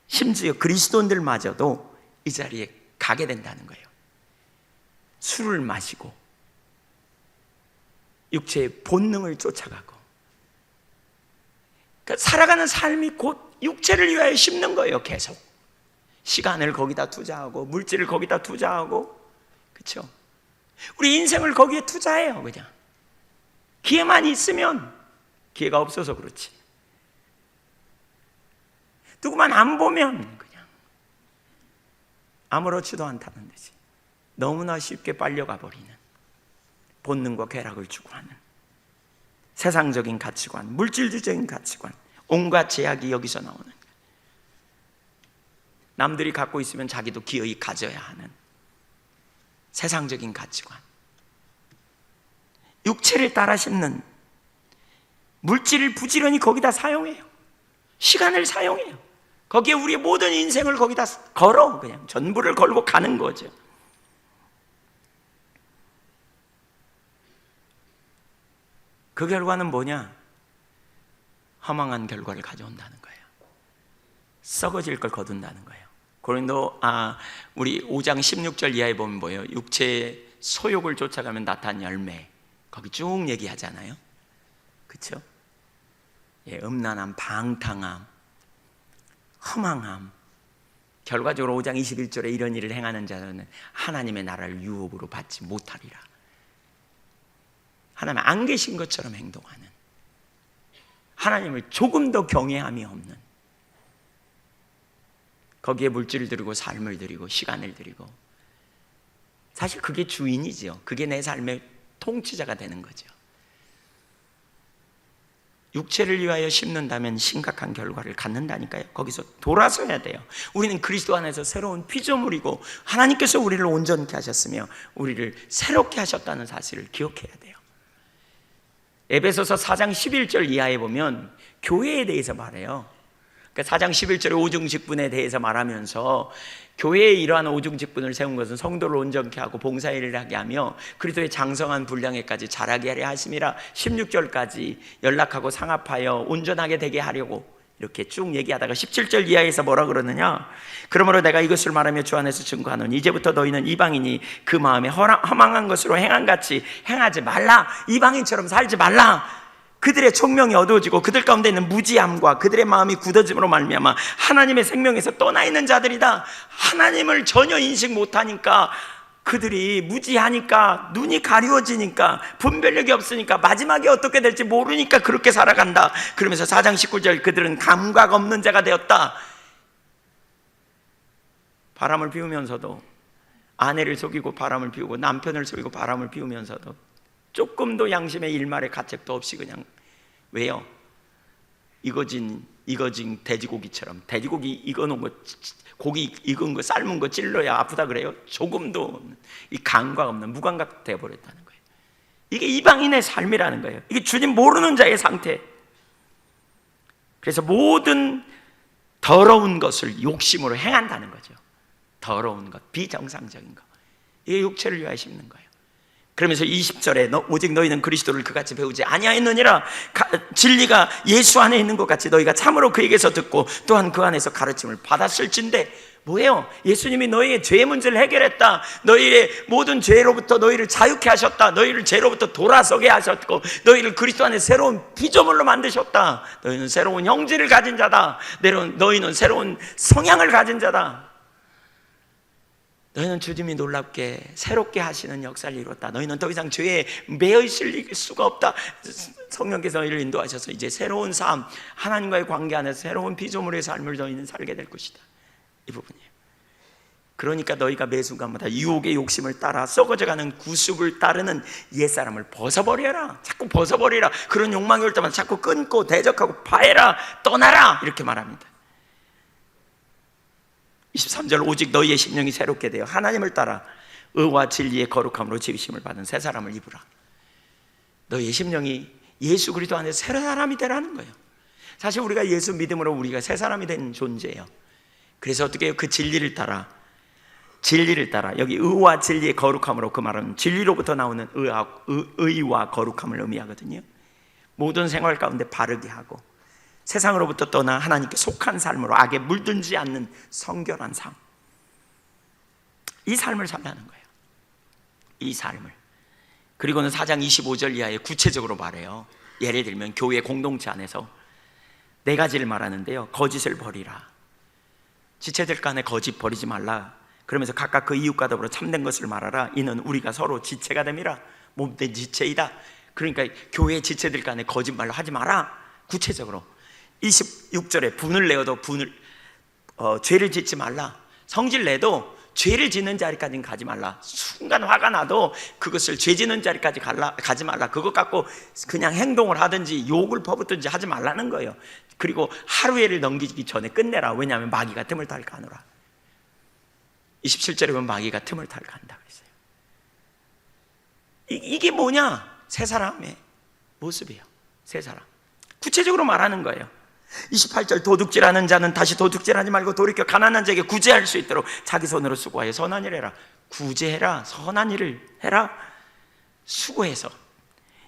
Speaker 1: 심지어 그리스도인들마저도 이 자리에 가게 된다는 거예요. 술을 마시고 육체의 본능을 쫓아가고, 그러니까 살아가는 삶이 곧 육체를 위하여 심는 거예요. 계속 시간을 거기다 투자하고 물질을 거기다 투자하고, 그렇죠? 우리 인생을 거기에 투자해요. 그냥 기회만 있으면, 기회가 없어서 그렇지, 누구만 안 보면 그냥 아무렇지도 않다는 듯이 너무나 쉽게 빨려가 버리는, 본능과 쾌락을 추구하는 세상적인 가치관, 물질주의적인 가치관, 온갖 제약이 여기서 나오는, 남들이 갖고 있으면 자기도 기어이 가져야 하는 세상적인 가치관, 육체를 따라 심는, 물질을 부지런히 거기다 사용해요. 시간을 사용해요. 거기에 우리의 모든 인생을 거기다 걸어, 그냥 전부를 걸고 가는 거죠. 그 결과는 뭐냐? 허망한 결과를 가져온다는 거예요. 썩어질 걸 거둔다는 거예요. 우리 5장 16절 이하에 보면 뭐예요? 육체의 소욕을 쫓아가면 나타난 열매, 거기 쭉 얘기하잖아요. 그렇죠? 예, 음란함, 방탕함, 허망함. 결과적으로 5장 21절에 이런 일을 행하는 자는 하나님의 나라를 유업으로 받지 못하리라. 하나님 안 계신 것처럼 행동하는, 하나님을 조금 더 경외함이 없는, 거기에 물질을 드리고 삶을 드리고 시간을 드리고, 사실 그게 주인이지요. 그게 내 삶의 통치자가 되는 거죠. 육체를 위하여 심는다면 심각한 결과를 갖는다니까요. 거기서 돌아서야 돼요. 우리는 그리스도 안에서 새로운 피조물이고 하나님께서 우리를 온전케 하셨으며 우리를 새롭게 하셨다는 사실을 기억해야 돼요. 에베소서 4장 11절 이하에 보면 교회에 대해서 말해요. 그러니까 4장 11절에 오중직분에 대해서 말하면서 교회에 이러한 오중직분을 세운 것은 성도를 온전케 하고 봉사일을 하게 하며 그리스도의 장성한 분량에까지 자라게 하려 하심이라. 16절까지 연락하고 상합하여 온전하게 되게 하려고 이렇게 쭉 얘기하다가 17절 이하에서 뭐라 그러느냐, 그러므로 내가 이것을 말하며 주 안에서 증거하노니 이제부터 너희는 이방인이 그 마음에 허망한 것으로 행한같이 행하지 말라. 이방인처럼 살지 말라. 그들의 총명이 어두워지고 그들 가운데 있는 무지함과 그들의 마음이 굳어짐으로 말미암아 하나님의 생명에서 떠나 있는 자들이다. 하나님을 전혀 인식 못하니까, 그들이 무지하니까, 눈이 가리워지니까, 분별력이 없으니까, 마지막에 어떻게 될지 모르니까 그렇게 살아간다. 그러면서 4장 19절 그들은 감각 없는 자가 되었다. 바람을 피우면서도, 아내를 속이고 바람을 피우고 남편을 속이고 바람을 피우면서도 조금도 양심의 일말의 가책도 없이 그냥, 왜요? 익어진 돼지고기처럼, 돼지고기 익어놓은 거, 고기 익은 거 삶은 거 찔러야 아프다 그래요? 조금도 이 감각 없는 무감각 되어버렸다는 거예요. 이게 이방인의 삶이라는 거예요. 이게 주님 모르는 자의 상태. 그래서 모든 더러운 것을 욕심으로 행한다는 거죠. 더러운 것, 비정상적인 것, 이게 육체를 위하여 심는 거예요. 그러면서 20절에 오직 너희는 그리스도를 그같이 배우지 아니하였느니라. 진리가 예수 안에 있는 것 같이 너희가 참으로 그에게서 듣고 또한 그 안에서 가르침을 받았을진데, 뭐예요? 예수님이 너희의 죄의 문제를 해결했다. 너희의 모든 죄로부터 너희를 자유케 하셨다. 너희를 죄로부터 돌아서게 하셨고 너희를 그리스도 안에 새로운 피조물로 만드셨다. 너희는 새로운 형질을 가진 자다. 너희는 새로운 성향을 가진 자다. 너희는 주님이 놀랍게 새롭게 하시는 역사를 이뤘다. 너희는 더 이상 죄에 매여 있을 수가 없다. 성령께서 너희를 인도하셔서 이제 새로운 삶, 하나님과의 관계 안에서 새로운 피조물의 삶을 너희는 살게 될 것이다. 이 부분이에요. 그러니까 너희가 매 순간마다 유혹의 욕심을 따라 썩어져가는 구습을 따르는 옛사람을 벗어버려라. 자꾸 벗어버리라. 그런 욕망이 올 때마다 자꾸 끊고 대적하고 파해라. 떠나라. 이렇게 말합니다. 23절 오직 너희의 심령이 새롭게 되어 하나님을 따라 의와 진리의 거룩함으로 지으심을 받은 새 사람을 입으라. 너희의 심령이 예수 그리스도 안에 새 사람이 되라는 거예요. 사실 우리가 예수 믿음으로 우리가 새 사람이 된 존재예요. 그래서 어떻게 해요? 그 진리를 따라 여기 의와 진리의 거룩함으로, 그 말은 진리로부터 나오는 의와 거룩함을 의미하거든요. 모든 생활 가운데 바르게 하고 세상으로부터 떠나 하나님께 속한 삶으로 악에 물들지 않는 성결한 삶, 이 삶을 살라는 거예요. 이 삶을. 그리고는 4장 25절 이하에 구체적으로 말해요. 예를 들면 교회 공동체 안에서 4가지를 말하는데요. 거짓을 버리라. 지체들 간에 거짓 버리지 말라. 그러면서 각각 그 이웃과 더불어 참된 것을 말하라. 이는 우리가 서로 지체가 됨이라. 몸된 지체이다. 그러니까 교회 지체들 간에 거짓말로 하지 마라. 구체적으로 26절에 분을 내어도 죄를 짓지 말라. 성질 내도 죄를 짓는 자리까지는 가지 말라. 순간 화가 나도 그것을 죄 짓는 자리까지 가지 말라. 그것 갖고 그냥 행동을 하든지 욕을 퍼붓든지 하지 말라는 거예요. 그리고 하루에를 넘기기 전에 끝내라. 왜냐하면 마귀가 틈을 탈까 하노라. 27절에 보면 마귀가 틈을 탈까 한다 그랬어요. 이게 뭐냐? 새 사람의 모습이에요. 새 사람. 구체적으로 말하는 거예요. 28절 도둑질하는 자는 다시 도둑질하지 말고 돌이켜 가난한 자에게 구제할 수 있도록 자기 손으로 수고하여 선한 일을 해라. 구제해라. 선한 일을 해라. 수고해서.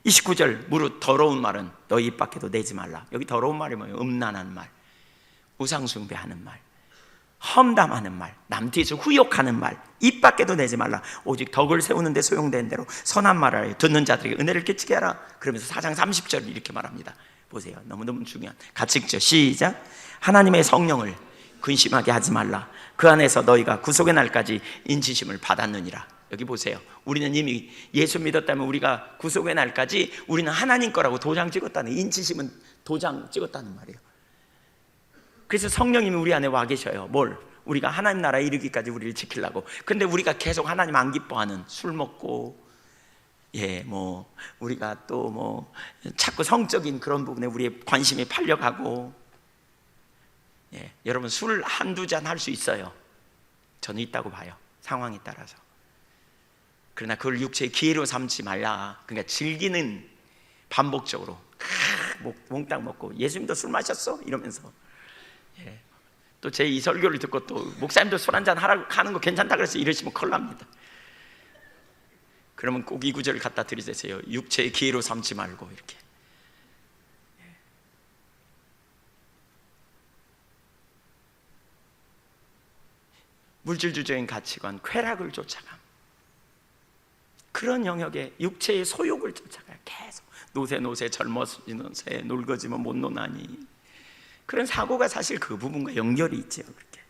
Speaker 1: 29절 무릇 더러운 말은 너희 입 밖에도 내지 말라. 여기 더러운 말이 뭐예요? 음란한 말, 우상숭배하는 말, 험담하는 말, 남 뒤에서 후욕하는 말, 입 밖에도 내지 말라. 오직 덕을 세우는 데 소용되는 대로 선한 말을 하여 듣는 자들에게 은혜를 끼치게 하라. 그러면서 4장 30절 이렇게 말합니다. 보세요. 너무너무 중요한, 같이 읽죠. 시작. 하나님의 성령을 근심하게 하지 말라. 그 안에서 너희가 구속의 날까지 인치심을 받았느니라. 여기 보세요. 우리는 이미 예수 믿었다면 우리가 구속의 날까지 우리는 하나님 거라고 도장 찍었다는, 인치심은 도장 찍었다는 말이에요. 그래서 성령님이 우리 안에 와 계셔요. 뭘? 우리가 하나님 나라에 이르기까지 우리를 지키려고. 근데 우리가 계속 하나님 안 기뻐하는 술 먹고, 우리가 또 자꾸 성적인 그런 부분에 우리의 관심이 팔려가고, 여러분 술 한두 잔 할 수 있어요. 저는 있다고 봐요. 상황에 따라서. 그러나 그걸 육체의 기회로 삼지 말라. 그러니까 즐기는, 반복적으로 몽땅 먹고, 예수님도 술 마셨어? 이러면서. 또 제 이 설교를 듣고 또 목사님도 술 한잔 하는 거 괜찮다 그래서 이러시면 큰일 납니다. 그러면 꼭 이 구절을 갖다 드리세요. 육체의 기회로 삼지 말고. 이렇게. 물질주의적인 가치관, 쾌락을 쫓아감, 그런 영역에 육체의 소욕을 쫓아가요. 계속 노세 젊어지는 새 놀거지면 못 노나니, 그런 사고가 사실 그 부분과 연결이 있죠. 그렇게.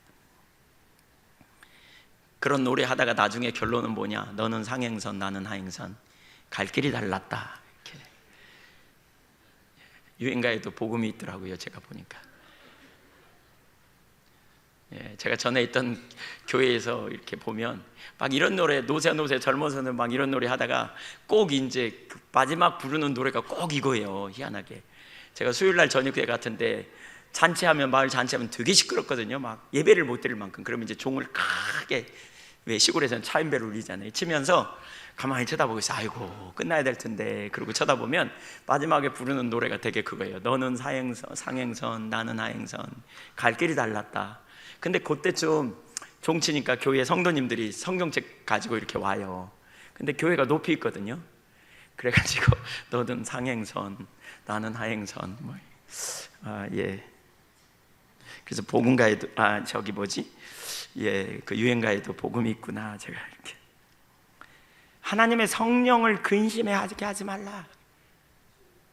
Speaker 1: 그런 노래 하다가 나중에 결론은 뭐냐? 너는 상행선, 나는 하행선, 갈 길이 달랐다. 이렇게. 유행가에도 복음이 있더라고요. 제가 보니까. 제가 전에 있던 교회에서 이렇게 보면 막 이런 노래, 노세 젊어서는 막 이런 노래 하다가 꼭 이제 그 마지막 부르는 노래가 꼭 이거예요. 희한하게. 제가 수요일날 저녁에 같은데 잔치하면, 마을 잔치하면 되게 시끄럽거든요. 막 예배를 못 드릴 만큼. 그러면 이제 종을 크게, 왜 시골에서는 차인배를 울리잖아요, 치면서 가만히 쳐다보고 있어. 아이고 끝나야 될 텐데. 그러고 쳐다보면 마지막에 부르는 노래가 되게 그거예요. 너는 상행선, 나는 하행선, 갈 길이 달랐다. 근데 그때쯤 종치니까 교회 성도님들이 성경책 가지고 이렇게 와요. 근데 교회가 높이 있거든요. 그래가지고 너는 상행선, 나는 하행선. 그래서 복음가에도, 그 유행가에도 복음이 있구나. 제가 이렇게 하나님의 성령을 근심하게 하지 말라.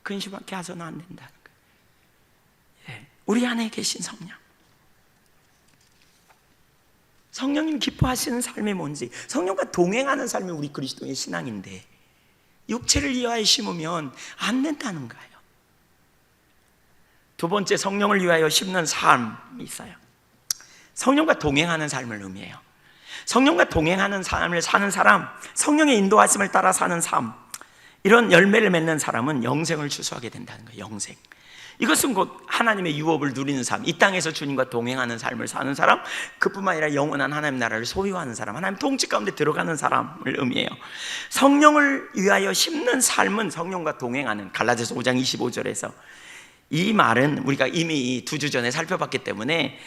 Speaker 1: 근심하게 해서는 안 된다는 거예요. 우리 안에 계신 성령, 성령님 기뻐하시는 삶이 뭔지, 성령과 동행하는 삶이 우리 그리스도의 신앙인데, 육체를 위하여 심으면 안 된다는 거예요. 두 번째, 성령을 위하여 심는 삶이 있어요. 성령과 동행하는 삶을 의미해요. 성령과 동행하는 삶을 사는 사람, 성령의 인도하심을 따라 사는 삶, 이런 열매를 맺는 사람은 영생을 추수하게 된다는 거예요. 영생. 이것은 곧 하나님의 유업을 누리는 삶, 이 땅에서 주님과 동행하는 삶을 사는 사람, 그뿐만 아니라 영원한 하나님 나라를 소유하는 사람, 하나님 통치 가운데 들어가는 사람을 의미해요. 성령을 위하여 심는 삶은 성령과 동행하는, 갈라디아서 5장 25절에서 이 말은 우리가 이미 2주 전에 살펴봤기 때문에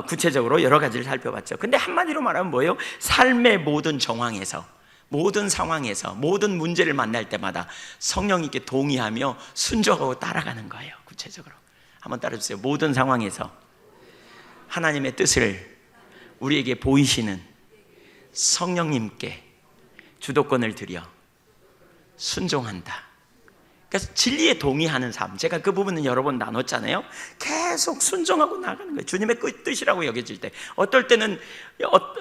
Speaker 1: 구체적으로 여러 가지를 살펴봤죠. 근데 한마디로 말하면 뭐예요? 삶의 모든 정황에서, 모든 상황에서, 모든 문제를 만날 때마다 성령님께 동의하며 순종하고 따라가는 거예요. 구체적으로 한번 따라주세요. 모든 상황에서 하나님의 뜻을 우리에게 보이시는 성령님께 주도권을 드려 순종한다. 그래서 진리에 동의하는 삶, 제가 그 부분은 여러 번 나눴잖아요. 계속 순종하고 나가는 거예요. 주님의 뜻이라고 여겨질 때, 어떨 때는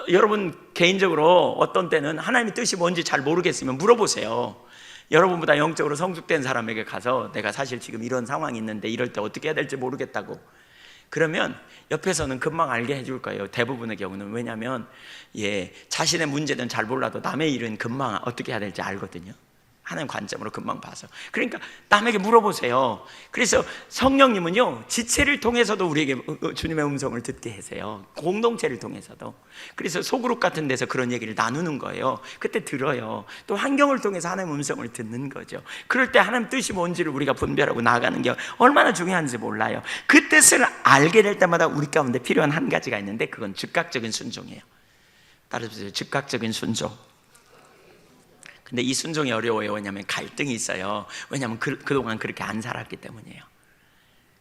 Speaker 1: 여러분 개인적으로 어떤 때는 하나님의 뜻이 뭔지 잘 모르겠으면 물어보세요. 여러분보다 영적으로 성숙된 사람에게 가서 내가 사실 지금 이런 상황이 있는데 이럴 때 어떻게 해야 될지 모르겠다고, 그러면 옆에서는 금방 알게 해줄 거예요. 대부분의 경우는. 왜냐하면 자신의 문제는 잘 몰라도 남의 일은 금방 어떻게 해야 될지 알거든요. 하나님 관점으로 금방 봐서. 그러니까 남에게 물어보세요. 그래서 성령님은요, 지체를 통해서도 우리에게 주님의 음성을 듣게 하세요. 공동체를 통해서도. 그래서 소그룹 같은 데서 그런 얘기를 나누는 거예요. 그때 들어요. 또 환경을 통해서 하나님의 음성을 듣는 거죠. 그럴 때 하나님 뜻이 뭔지를 우리가 분별하고 나아가는 게 얼마나 중요한지 몰라요. 그 뜻을 알게 될 때마다 우리 가운데 필요한 한 가지가 있는데, 그건 즉각적인 순종이에요. 따라주세요. 즉각적인 순종. 근데 이 순종이 어려워요. 왜냐하면 갈등이 있어요. 왜냐하면 그동안 그렇게 안 살았기 때문이에요.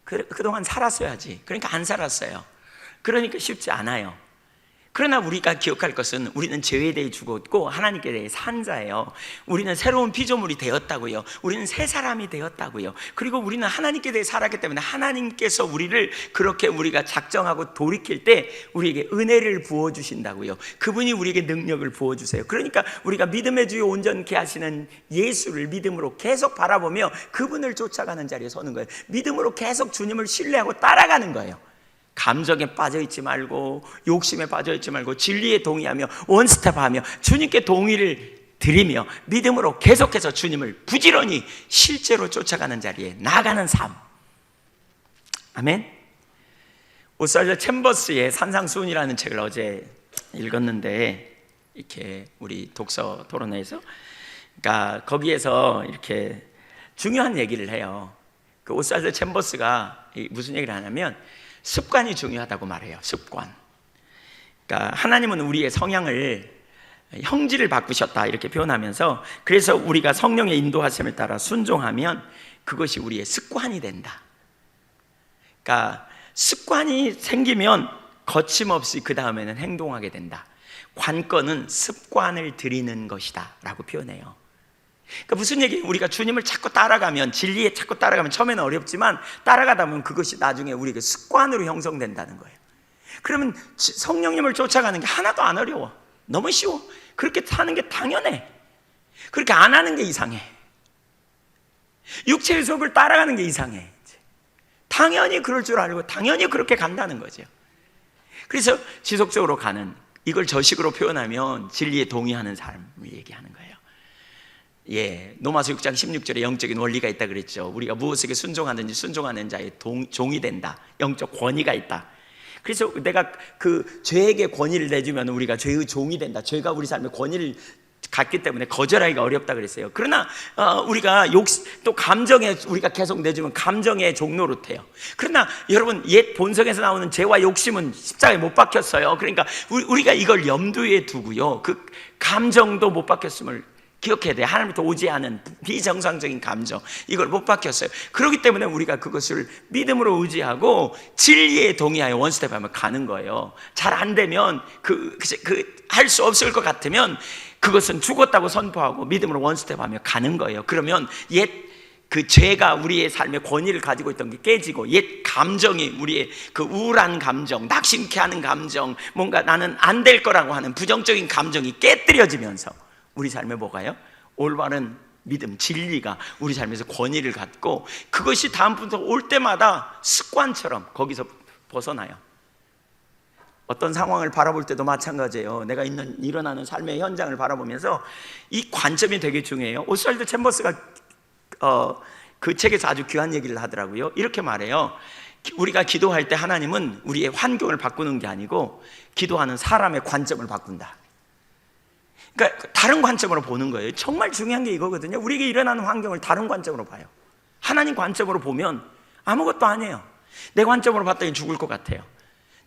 Speaker 1: 그동안 살았어야지. 그러니까 안 살았어요. 그러니까 쉽지 않아요. 그러나 우리가 기억할 것은 우리는 죄에 대해 죽었고 하나님께 대해 산 자예요. 우리는 새로운 피조물이 되었다고요. 우리는 새 사람이 되었다고요. 그리고 우리는 하나님께 대해 살았기 때문에 하나님께서 우리를 그렇게 우리가 작정하고 돌이킬 때 우리에게 은혜를 부어주신다고요. 그분이 우리에게 능력을 부어주세요. 그러니까 우리가 믿음의 주요 온전케 하시는 예수를 믿음으로 계속 바라보며 그분을 쫓아가는 자리에 서는 거예요. 믿음으로 계속 주님을 신뢰하고 따라가는 거예요. 감정에 빠져있지 말고 욕심에 빠져있지 말고 진리에 동의하며 원스텝하며 주님께 동의를 드리며 믿음으로 계속해서 주님을 부지런히 실제로 쫓아가는 자리에 나아가는 삶. 아멘. 오스왈드 챔버스의 산상수훈이라는 책을 어제 읽었는데, 이렇게 우리 독서 토론회에서, 그러니까 거기에서 이렇게 중요한 얘기를 해요. 그 오스왈드 챔버스가 무슨 얘기를 하냐면 습관이 중요하다고 말해요. 습관. 그러니까 하나님은 우리의 성향을 형질을 바꾸셨다 이렇게 표현하면서, 그래서 우리가 성령의 인도하심을 따라 순종하면 그것이 우리의 습관이 된다. 그러니까 습관이 생기면 거침없이 그 다음에는 행동하게 된다. 관건은 습관을 들이는 것이다 라고 표현해요. 그러니까 무슨 얘기예요? 우리가 주님을 자꾸 따라가면, 진리에 자꾸 따라가면 처음에는 어렵지만 따라가다 보면 그것이 나중에 우리에게 습관으로 형성된다는 거예요. 그러면 성령님을 쫓아가는 게 하나도 안 어려워. 너무 쉬워. 그렇게 사는 게 당연해. 그렇게 안 하는 게 이상해. 육체의 속을 따라가는 게 이상해. 당연히 그럴 줄 알고 당연히 그렇게 간다는 거죠. 그래서 지속적으로 가는, 이걸 저식으로 표현하면 진리에 동의하는 삶을 얘기하는 거예요. 예, 로마서 6장 16절에 영적인 원리가 있다 그랬죠. 우리가 무엇에게 순종하든지 순종하는 자의 종이 된다. 영적 권위가 있다. 그래서 내가 그 죄에게 권위를 내주면 우리가 죄의 종이 된다. 죄가 우리 삶에 권위를 갖기 때문에 거절하기가 어렵다 그랬어요. 그러나 우리가 또 감정에 우리가 계속 내주면 감정의 종로 노릇해요. 그러나 여러분, 옛 본성에서 나오는 죄와 욕심은 십자가에 못 박혔어요. 그러니까 우리가 이걸 염두에 두고요, 그 감정도 못 박혔음을 기억해야 돼요. 하나님부터 오지 않은 비정상적인 감정, 이걸 못 박혔어요. 그렇기 때문에 우리가 그것을 믿음으로 의지하고 진리에 동의하여 원스텝하면 가는 거예요. 잘 안 되면 할 수 없을 것 같으면 그것은 죽었다고 선포하고 믿음으로 원스텝하며 가는 거예요. 그러면 옛 그 죄가 우리의 삶의 권위를 가지고 있던 게 깨지고, 옛 감정이, 우리의 그 우울한 감정, 낙심케 하는 감정, 뭔가 나는 안 될 거라고 하는 부정적인 감정이 깨뜨려지면서 우리 삶에 뭐가요? 올바른 믿음, 진리가 우리 삶에서 권위를 갖고, 그것이 다음부터 올 때마다 습관처럼 거기서 벗어나요. 어떤 상황을 바라볼 때도 마찬가지예요. 내가 일어나는 삶의 현장을 바라보면서 이 관점이 되게 중요해요. 오스왈드 챔버스가 그 책에서 아주 귀한 얘기를 하더라고요. 이렇게 말해요. 우리가 기도할 때 하나님은 우리의 환경을 바꾸는 게 아니고 기도하는 사람의 관점을 바꾼다. 그러니까 다른 관점으로 보는 거예요. 정말 중요한 게 이거거든요. 우리에게 일어나는 환경을 다른 관점으로 봐요. 하나님 관점으로 보면 아무것도 아니에요. 내 관점으로 봤더니 죽을 것 같아요.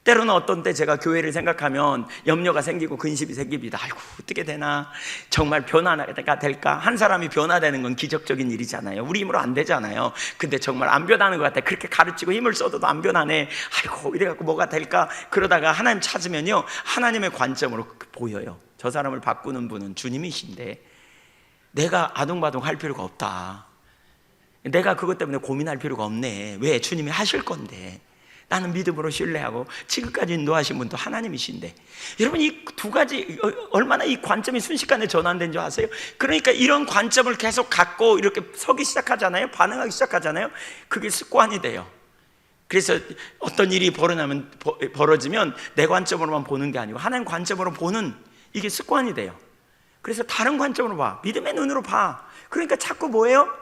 Speaker 1: 때로는 어떤 때 제가 교회를 생각하면 염려가 생기고 근심이 생깁니다. 아이고, 어떻게 되나, 정말 변화가 될까. 한 사람이 변화되는 건 기적적인 일이잖아요. 우리 힘으로 안 되잖아요. 근데 정말 안 변하는 것 같아. 그렇게 가르치고 힘을 써도 안 변하네. 아이고, 이래갖고 뭐가 될까. 그러다가 하나님 찾으면요, 하나님의 관점으로 보여요. 저 사람을 바꾸는 분은 주님이신데 내가 아둥바둥 할 필요가 없다. 내가 그것 때문에 고민할 필요가 없네. 왜? 주님이 하실 건데. 나는 믿음으로 신뢰하고 지금까지 인도하신 분도 하나님이신데. 여러분, 이 두 가지 얼마나 이 관점이 순식간에 전환된 줄 아세요? 그러니까 이런 관점을 계속 갖고 이렇게 서기 시작하잖아요. 반응하기 시작하잖아요. 그게 습관이 돼요. 그래서 어떤 일이 벌어지면 내 관점으로만 보는 게 아니고 하나님 관점으로 보는, 이게 습관이 돼요. 그래서 다른 관점으로 봐. 믿음의 눈으로 봐. 그러니까 자꾸 뭐예요?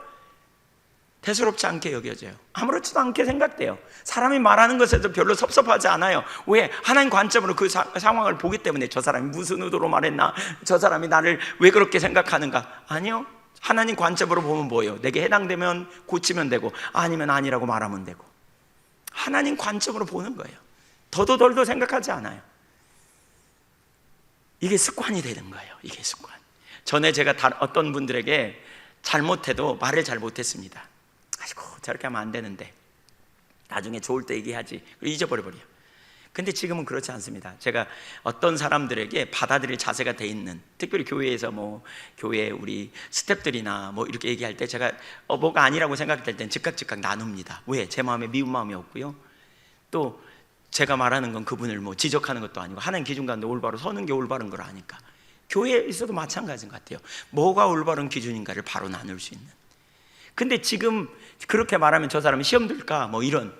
Speaker 1: 대수롭지 않게 여겨져요. 아무렇지도 않게 생각돼요. 사람이 말하는 것에도 별로 섭섭하지 않아요. 왜? 하나님 관점으로 그 상황을 보기 때문에. 저 사람이 무슨 의도로 말했나? 저 사람이 나를 왜 그렇게 생각하는가? 아니요. 하나님 관점으로 보면 뭐예요? 내게 해당되면 고치면 되고, 아니면 아니라고 말하면 되고. 하나님 관점으로 보는 거예요. 더도 덜도 생각하지 않아요. 이게 습관이 되는 거예요. 이게 습관. 전에 제가 어떤 분들에게 잘못해도 말을 잘 못했습니다. 아이고, 저렇게 하면 안 되는데 나중에 좋을 때 얘기하지. 잊어버려요. 근데 지금은 그렇지 않습니다. 제가 어떤 사람들에게 받아들일 자세가 돼 있는, 특별히 교회에서 뭐 교회 우리 스태프들이나 뭐 이렇게 얘기할 때 제가 뭐가 아니라고 생각될 땐 즉각 나눕니다. 왜? 제 마음에 미운 마음이 없고요, 또 제가 말하는 건 그분을 뭐 지적하는 것도 아니고 하나님 기준 가운데 올바로 서는 게 올바른 걸 아니까. 교회에 있어도 마찬가지인 것 같아요. 뭐가 올바른 기준인가를 바로 나눌 수 있는. 근데 지금 그렇게 말하면 저 사람이 시험 들까 뭐 이런,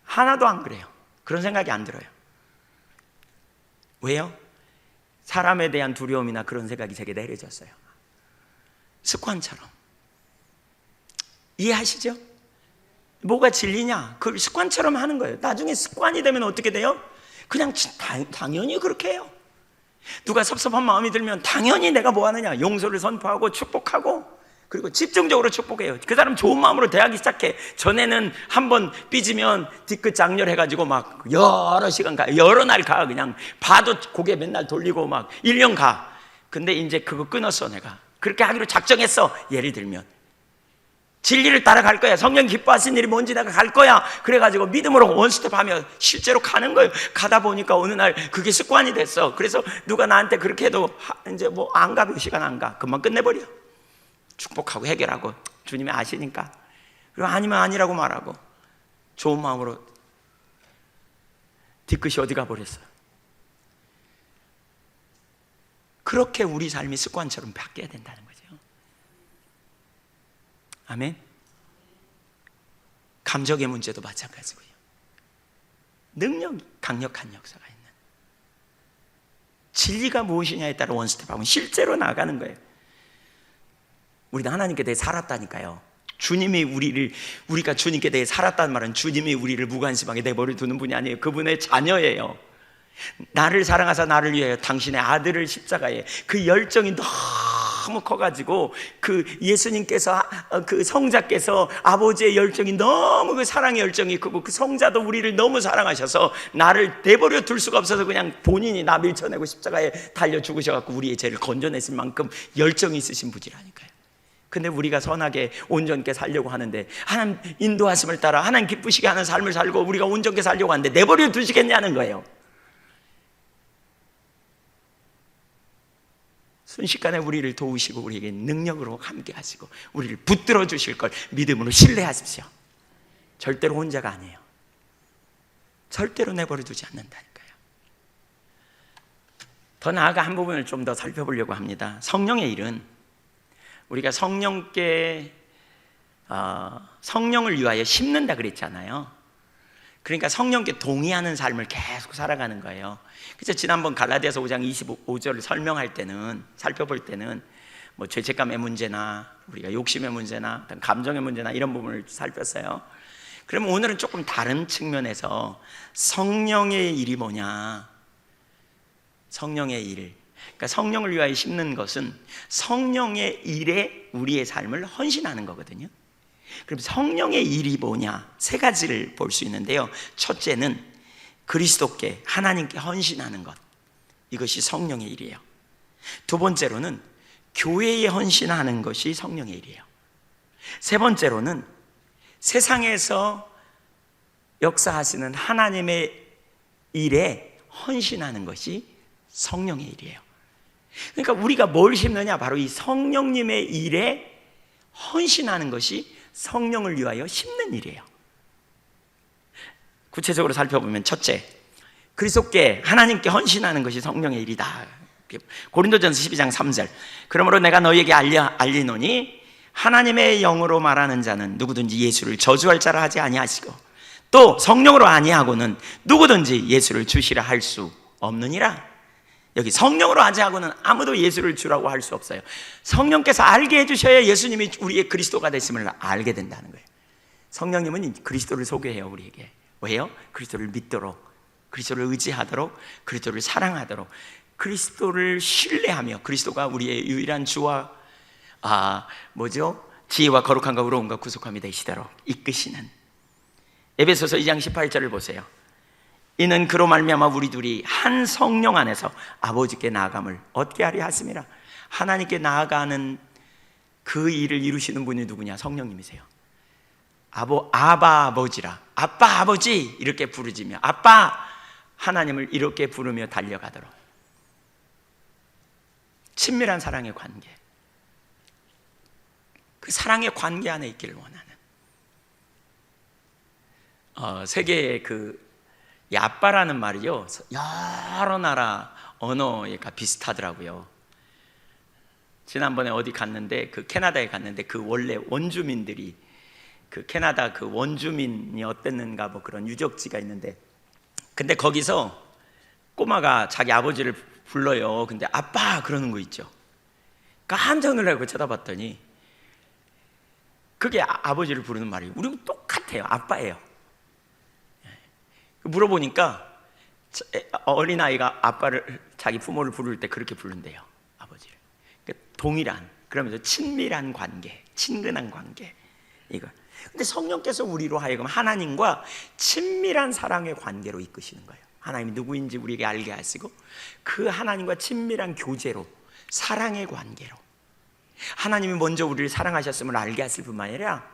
Speaker 1: 하나도 안 그래요. 그런 생각이 안 들어요. 왜요? 사람에 대한 두려움이나 그런 생각이 제게 내려졌어요. 습관처럼. 이해하시죠? 뭐가 진리냐? 그걸 습관처럼 하는 거예요. 나중에 습관이 되면 어떻게 돼요? 그냥 당연히 그렇게 해요. 누가 섭섭한 마음이 들면 당연히 내가 뭐 하느냐? 용서를 선포하고 축복하고, 그리고 집중적으로 축복해요. 그 사람 좋은 마음으로 대하기 시작해. 전에는 한번 삐지면 뒤끝 장렬해가지고 막 여러 시간 가, 여러 날 가. 그냥 봐도 고개 맨날 돌리고 막 1년 가. 근데 이제 그거 끊었어. 내가 그렇게 하기로 작정했어. 예를 들면 진리를 따라갈 거야. 성령 기뻐하신 일이 뭔지 내가 갈 거야. 그래가지고 믿음으로 원스텝 하며 실제로 가는 거예요. 가다 보니까 어느 날 그게 습관이 됐어. 그래서 누가 나한테 그렇게 해도 이제 뭐 안 가, 몇 시간 안 가. 금방 끝내버려. 축복하고 해결하고, 주님이 아시니까. 그리고 아니면 아니라고 말하고, 좋은 마음으로. 뒤끝이 어디 가버렸어. 그렇게 우리 삶이 습관처럼 바뀌어야 된다는 거죠. 아멘. 감정의 문제도 마찬가지고요. 능력이 강력한 역사가 있는, 진리가 무엇이냐에 따라 원스텝하면 실제로 나아가는 거예요. 우리는 하나님께 대해 살았다니까요. 주님이 우리가 주님께 대해 살았다는 말은 주님이 우리를 무관심하게 내버려 두는 분이 아니에요. 그분의 자녀예요. 나를 사랑하사 나를 위하여 당신의 아들을 십자가에, 그 열정이 너무 커가지고, 그 예수님께서, 그 성자께서 아버지의 열정이 너무, 그 사랑의 열정이 크고, 그 성자도 우리를 너무 사랑하셔서 나를 내버려 둘 수가 없어서 그냥 본인이 나 밀쳐내고 십자가에 달려 죽으셔갖고 우리의 죄를 건져냈을 만큼 열정이 있으신 분이라니까요. 근데 우리가 선하게 온전케 살려고 하는데, 하나님 인도하심을 따라 하나님 기쁘시게 하는 삶을 살고 우리가 온전케 살려고 하는데 내버려 두시겠냐는 거예요. 순식간에 우리를 도우시고 우리에게 능력으로 함께 하시고 우리를 붙들어 주실 걸 믿음으로 신뢰하십시오. 절대로 혼자가 아니에요. 절대로 내버려 두지 않는다니까요. 더 나아가 한 부분을 좀 더 살펴보려고 합니다. 성령의 일은, 우리가 성령께 성령을 위하여 심는다 그랬잖아요. 그러니까 성령께 동의하는 삶을 계속 살아가는 거예요. 그래서 지난번 갈라디아서 5장 25절을 설명할 때는, 살펴볼 때는 뭐 죄책감의 문제나 우리가 욕심의 문제나 감정의 문제나 이런 부분을 살폈어요. 그러면 오늘은 조금 다른 측면에서 성령의 일이 뭐냐, 성령의 일, 그러니까 성령을 위하여 심는 것은 성령의 일에 우리의 삶을 헌신하는 거거든요. 그럼 성령의 일이 뭐냐, 세 가지를 볼 수 있는데요. 첫째는 그리스도께, 하나님께 헌신하는 것, 이것이 성령의 일이에요. 두 번째로는 교회에 헌신하는 것이 성령의 일이에요. 세 번째로는 세상에서 역사하시는 하나님의 일에 헌신하는 것이 성령의 일이에요. 그러니까 우리가 뭘 심느냐, 바로 이 성령님의 일에 헌신하는 것이 성령을 위하여 심는 일이에요. 구체적으로 살펴보면, 첫째, 그리스도께, 하나님께 헌신하는 것이 성령의 일이다. 고린도전서 12장 3절, 그러므로 내가 너희에게 알리노니 하나님의 영으로 말하는 자는 누구든지 예수를 저주할 자라 하지 아니하시고, 또 성령으로 아니하고는 누구든지 예수를 주시라 할 수 없느니라. 여기 성령으로 아지하고는 아무도 예수를 주라고 할 수 없어요. 성령께서 알게 해주셔야 예수님이 우리의 그리스도가 됐음을 알게 된다는 거예요. 성령님은 그리스도를 소개해요, 우리에게. 왜요? 그리스도를 믿도록, 그리스도를 의지하도록, 그리스도를 사랑하도록, 그리스도를 신뢰하며, 그리스도가 우리의 유일한 주와 지혜와 거룩함과 의로움과 구속함이 되시도록 이끄시는. 에베소서 2장 18절을 보세요. 이는 그로 말미암아 우리 둘이 한 성령 안에서 아버지께 나아감을 어떻게 하리 하심이라. 하나님께 나아가는 그 일을 이루시는 분이 누구냐? 성령님이세요. 아바 아버지라, 아빠 아버지 이렇게 부르지며, 아빠 하나님을 이렇게 부르며 달려가도록, 친밀한 사랑의 관계, 그 사랑의 관계 안에 있기를 원하는, 세계의 야빠라는 말이요, 여러 나라 언어가 비슷하더라고요. 지난번에 어디 갔는데, 캐나다에 갔는데, 원래 원주민들이, 캐나다 원주민이 어땠는가 뭐 그런 유적지가 있는데, 근데 거기서 꼬마가 자기 아버지를 불러요. 근데 아빠 그러는 거 있죠. 깜짝 놀라고 쳐다봤더니 그게 아버지를 부르는 말이 우리랑 똑같아요. 아빠예요. 물어보니까 어린아이가 아빠를, 자기 부모를 부를 때 그렇게 부른대요. 아버지를. 동일한, 그러면서 친밀한 관계, 친근한 관계, 이거. 근데 성령께서 우리로 하여금 하나님과 친밀한 사랑의 관계로 이끄시는 거예요. 하나님이 누구인지 우리에게 알게 하시고, 그 하나님과 친밀한 교제로, 사랑의 관계로, 하나님이 먼저 우리를 사랑하셨음을 알게 하실 뿐만 아니라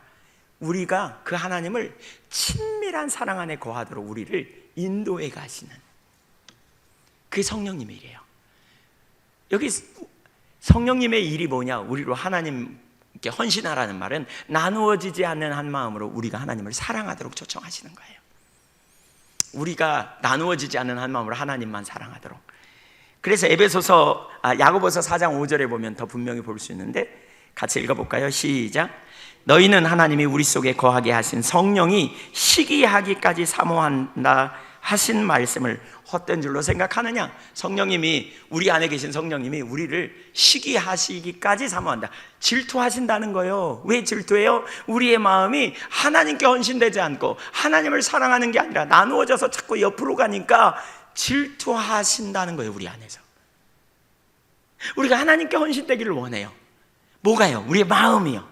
Speaker 1: 우리가 그 하나님을 친밀한 사랑 안에 거하도록 우리를 인도해 가시는, 그게 성령님의 일이에요. 여기 성령님의 일이 뭐냐? 우리로 하나님께 헌신하라는 말은 나누어지지 않는 한 마음으로 우리가 하나님을 사랑하도록 초청하시는 거예요. 우리가 나누어지지 않는 한 마음으로 하나님만 사랑하도록. 그래서 야고보서 4장 5절에 보면 더 분명히 볼 수 있는데, 같이 읽어볼까요? 시작. 너희는 하나님이 우리 속에 거하게 하신 성령이 시기하기까지 사모한다 하신 말씀을 헛된 줄로 생각하느냐? 성령님이, 우리 안에 계신 성령님이 우리를 시기하시기까지 사모한다, 질투하신다는 거예요. 왜 질투해요? 우리의 마음이 하나님께 헌신되지 않고 하나님을 사랑하는 게 아니라 나누어져서 자꾸 옆으로 가니까 질투하신다는 거예요. 우리 안에서 우리가 하나님께 헌신되기를 원해요. 뭐가요? 우리의 마음이요.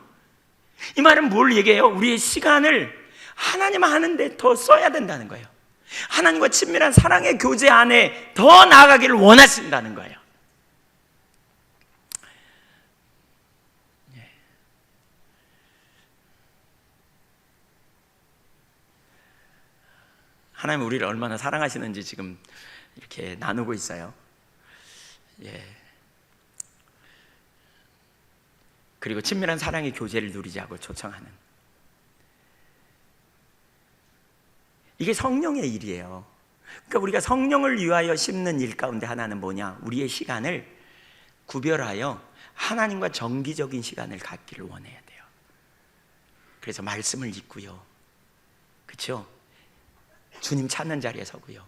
Speaker 1: 이 말은 뭘 얘기해요? 우리의 시간을 하나님 하는데 더 써야 된다는 거예요. 하나님과 친밀한 사랑의 교제 안에 더 나아가기를 원하신다는 거예요. 하나님 우리를 얼마나 사랑하시는지 지금 이렇게 나누고 있어요. 그리고 친밀한 사랑의 교제를 누리자고 초청하는, 이게 성령의 일이에요. 그러니까 우리가 성령을 위하여 심는 일 가운데 하나는 뭐냐? 우리의 시간을 구별하여 하나님과 정기적인 시간을 갖기를 원해야 돼요. 그래서 말씀을 읽고요, 그렇죠? 주님 찾는 자리에 서고요.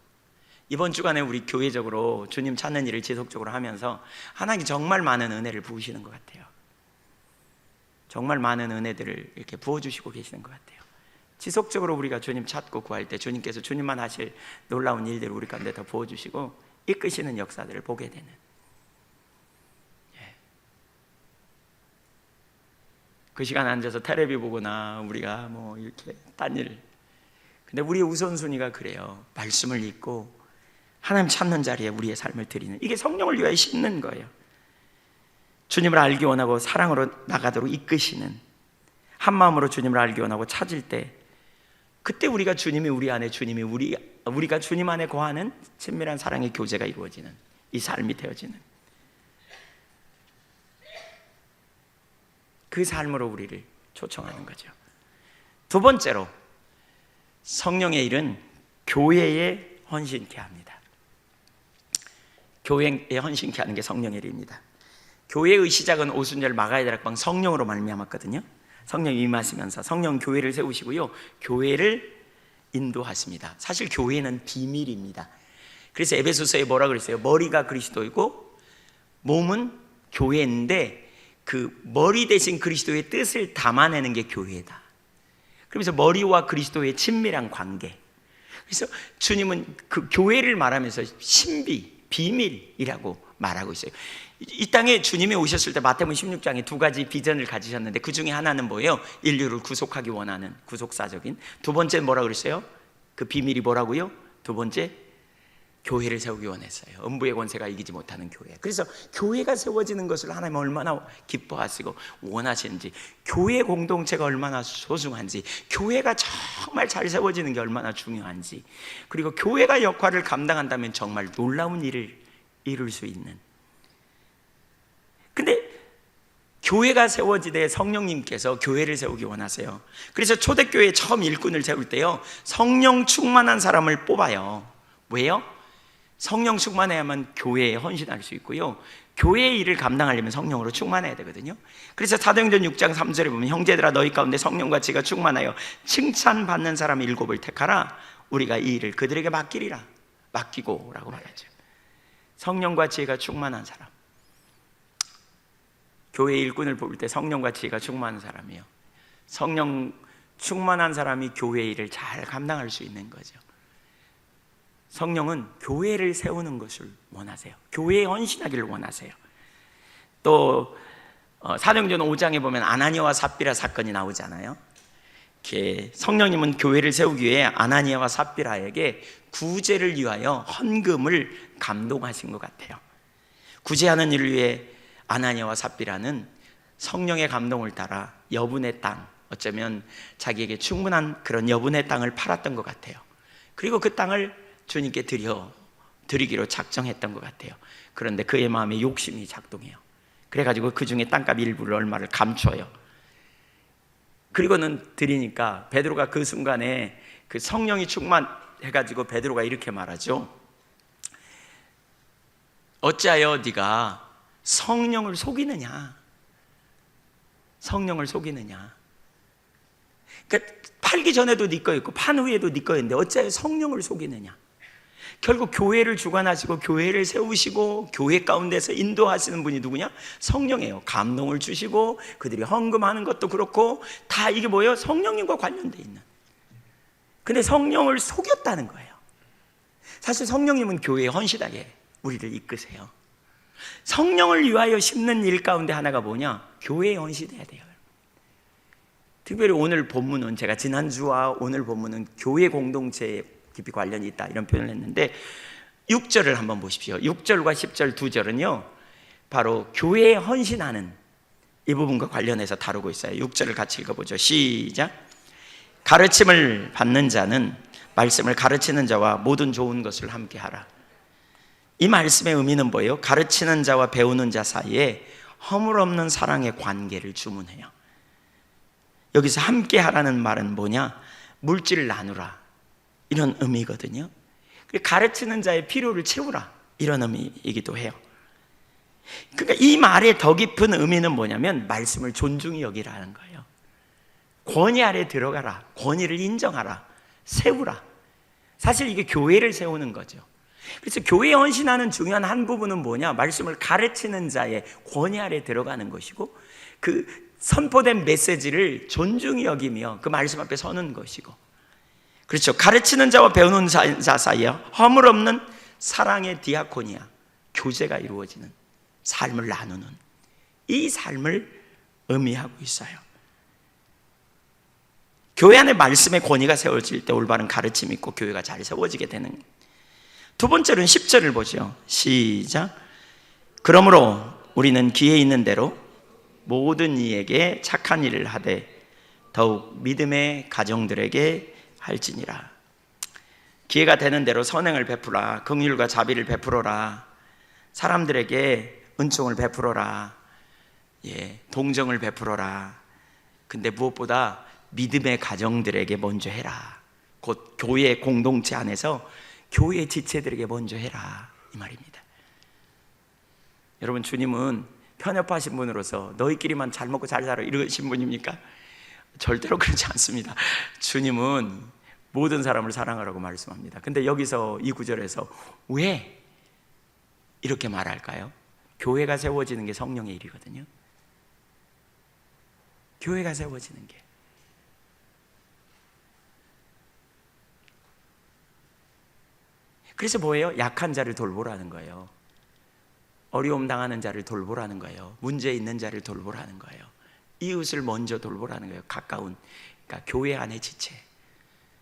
Speaker 1: 이번 주간에 우리 교회적으로 주님 찾는 일을 지속적으로 하면서 하나님이 정말 많은 은혜를 부으시는 것 같아요. 정말 많은 은혜들을 이렇게 부어주시고 계시는 것 같아요. 지속적으로 우리가 주님 찾고 구할 때 주님께서 주님만 하실 놀라운 일들을 우리 가운데 더 부어주시고 이끄시는 역사들을 보게 되는, 그 시간 앉아서 텔레비 보거나 우리가 뭐 이렇게 딴 일, 근데 우리의 우선순위가 그래요. 말씀을 읽고 하나님 찾는 자리에 우리의 삶을 드리는, 이게 성령을 위하여 심는 거예요. 주님을 알기 원하고 사랑으로 나가도록 이끄시는, 한 마음으로 주님을 알기 원하고 찾을 때, 그때 우리가 주님이 우리 안에, 주님이 우리가 주님 안에 거하는 친밀한 사랑의 교제가 이루어지는, 이 삶이 되어지는, 그 삶으로 우리를 초청하는 거죠. 두 번째로, 성령의 일은 교회에 헌신케 합니다. 교회에 헌신케 하는 게 성령의 일입니다. 교회의 시작은 오순절 마가의다락방 성령으로 말미암았거든요. 성령이 임하시면서 성령 교회를 세우시고요, 교회를 인도하십니다. 사실 교회는 비밀입니다. 그래서 에베소서에 뭐라 그랬어요? 머리가 그리스도이고 몸은 교회인데 그 머리 대신 그리스도의 뜻을 담아내는 게 교회다. 그러면서 머리와 그리스도의 친밀한 관계. 그래서 주님은 그 교회를 말하면서 신비, 비밀이라고 말하고 있어요. 이 땅에 주님이 오셨을 때 마태복음 16장에 두 가지 비전을 가지셨는데 그 중에 하나는 뭐예요? 인류를 구속하기 원하는 구속사적인. 두 번째 뭐라 그랬어요? 그 비밀이 뭐라고요? 두 번째, 교회를 세우기 원했어요. 음부의 권세가 이기지 못하는 교회. 그래서 교회가 세워지는 것을 하나님은 얼마나 기뻐하시고 원하시는지, 교회 공동체가 얼마나 소중한지, 교회가 정말 잘 세워지는 게 얼마나 중요한지, 그리고 교회가 역할을 감당한다면 정말 놀라운 일을 이룰 수 있는. 근데 교회가 세워지되 성령님께서 교회를 세우기 원하세요. 그래서 초대교회 처음 일꾼을 세울 때요, 성령 충만한 사람을 뽑아요. 왜요? 성령 충만해야만 교회에 헌신할 수 있고요, 교회의 일을 감당하려면 성령으로 충만해야 되거든요. 그래서 사도행전 6장 3절에 보면 형제들아 너희 가운데 성령과 지혜가 충만하여 칭찬받는 사람 7을 택하라. 우리가 이 일을 그들에게 맡기리라. 맡기고 라고 말하죠. 성령과 지혜가 충만한 사람, 교회 일꾼을 뽑을 때 성령과 지혜가 충만한 사람이에요. 성령 충만한 사람이 교회 일을 잘 감당할 수 있는 거죠. 성령은 교회를 세우는 것을 원하세요. 교회에 헌신하기를 원하세요. 또 사도행전 5장에 보면 아나니아와 삽비라 사건이 나오잖아요. 성령님은 교회를 세우기 위해 아나니아와 삽비라에게 구제를 위하여 헌금을 감동하신 것 같아요. 구제하는 일을 위해 아나니아와 삽비라는 성령의 감동을 따라 여분의 땅, 어쩌면 자기에게 충분한 그런 여분의 땅을 팔았던 것 같아요. 그리고 그 땅을 주님께 드리기로 작정했던 것 같아요. 그런데 그의 마음에 욕심이 작동해요. 그래가지고 그 중에 땅값 일부를 얼마를 감춰요. 그리고는 드리니까 베드로가 그 순간에 그 성령이 충만해가지고 베드로가 이렇게 말하죠. 어찌하여 네가 성령을 속이느냐? 성령을 속이느냐? 그러니까 팔기 전에도 네 거였고 판 후에도 네 거였는데 어찌하여 성령을 속이느냐? 결국 교회를 주관하시고 교회를 세우시고 교회 가운데서 인도하시는 분이 누구냐? 성령이에요. 감동을 주시고 그들이 헌금하는 것도 그렇고 다 이게 뭐예요? 성령님과 관련되어 있는. 근데 성령을 속였다는 거예요. 사실 성령님은 교회에 헌신하게 우리를 이끄세요. 성령을 위하여 심는 일 가운데 하나가 뭐냐? 교회에 헌신해야 돼요. 특별히 오늘 본문은, 제가 지난주와 오늘 본문은 교회 공동체에 깊이 관련이 있다 이런 표현을 했는데 6절을 한번 보십시오. 6절과 10절 두 절은요 바로 교회에 헌신하는 이 부분과 관련해서 다루고 있어요. 6절을 같이 읽어보죠. 시작. 가르침을 받는 자는 말씀을 가르치는 자와 모든 좋은 것을 함께 하라. 이 말씀의 의미는 뭐예요? 가르치는 자와 배우는 자 사이에 허물없는 사랑의 관계를 주문해요. 여기서 함께 하라는 말은 뭐냐? 물질을 나누라 이런 의미거든요. 가르치는 자의 필요를 채우라 이런 의미이기도 해요. 그러니까 이 말의 더 깊은 의미는 뭐냐면 말씀을 존중히 여기라는 거예요. 권위 아래 들어가라, 권위를 인정하라, 세우라. 사실 이게 교회를 세우는 거죠. 그래서 교회에 헌신하는 중요한 한 부분은 뭐냐? 말씀을 가르치는 자의 권위 아래 들어가는 것이고 그 선포된 메시지를 존중히 여기며 그 말씀 앞에 서는 것이고, 그렇죠. 가르치는 자와 배우는 자 사이에 허물 없는 사랑의 디아코니아, 교제가 이루어지는 삶을 나누는 이 삶을 의미하고 있어요. 교회 안에 말씀의 권위가 세워질 때 올바른 가르침이 있고 교회가 잘 세워지게 되는. 두 번째로는 10절을 보죠. 시작. 그러므로 우리는 기회 있는 대로 모든 이에게 착한 일을 하되 더욱 믿음의 가정들에게 할지니라. 기회가 되는 대로 선행을 베풀라. 긍휼과 자비를 베풀어라. 사람들에게 은총을 베풀어라. 동정을 베풀어라. 근데 무엇보다 믿음의 가정들에게 먼저 해라. 곧 교회 공동체 안에서 교회 지체들에게 먼저 해라 이 말입니다. 여러분, 주님은 편협하신 분으로서 너희끼리만 잘 먹고 잘 살아 이러신 분입니까? 절대로 그렇지 않습니다. 주님은 모든 사람을 사랑하라고 말씀합니다. 근데 여기서 이 구절에서 왜 이렇게 말할까요? 교회가 세워지는 게 성령의 일이거든요. 교회가 세워지는 게. 그래서 뭐예요? 약한 자를 돌보라는 거예요. 어려움 당하는 자를 돌보라는 거예요. 문제 있는 자를 돌보라는 거예요. 이웃을 먼저 돌보라는 거예요. 가까운, 그러니까 교회 안의 지체.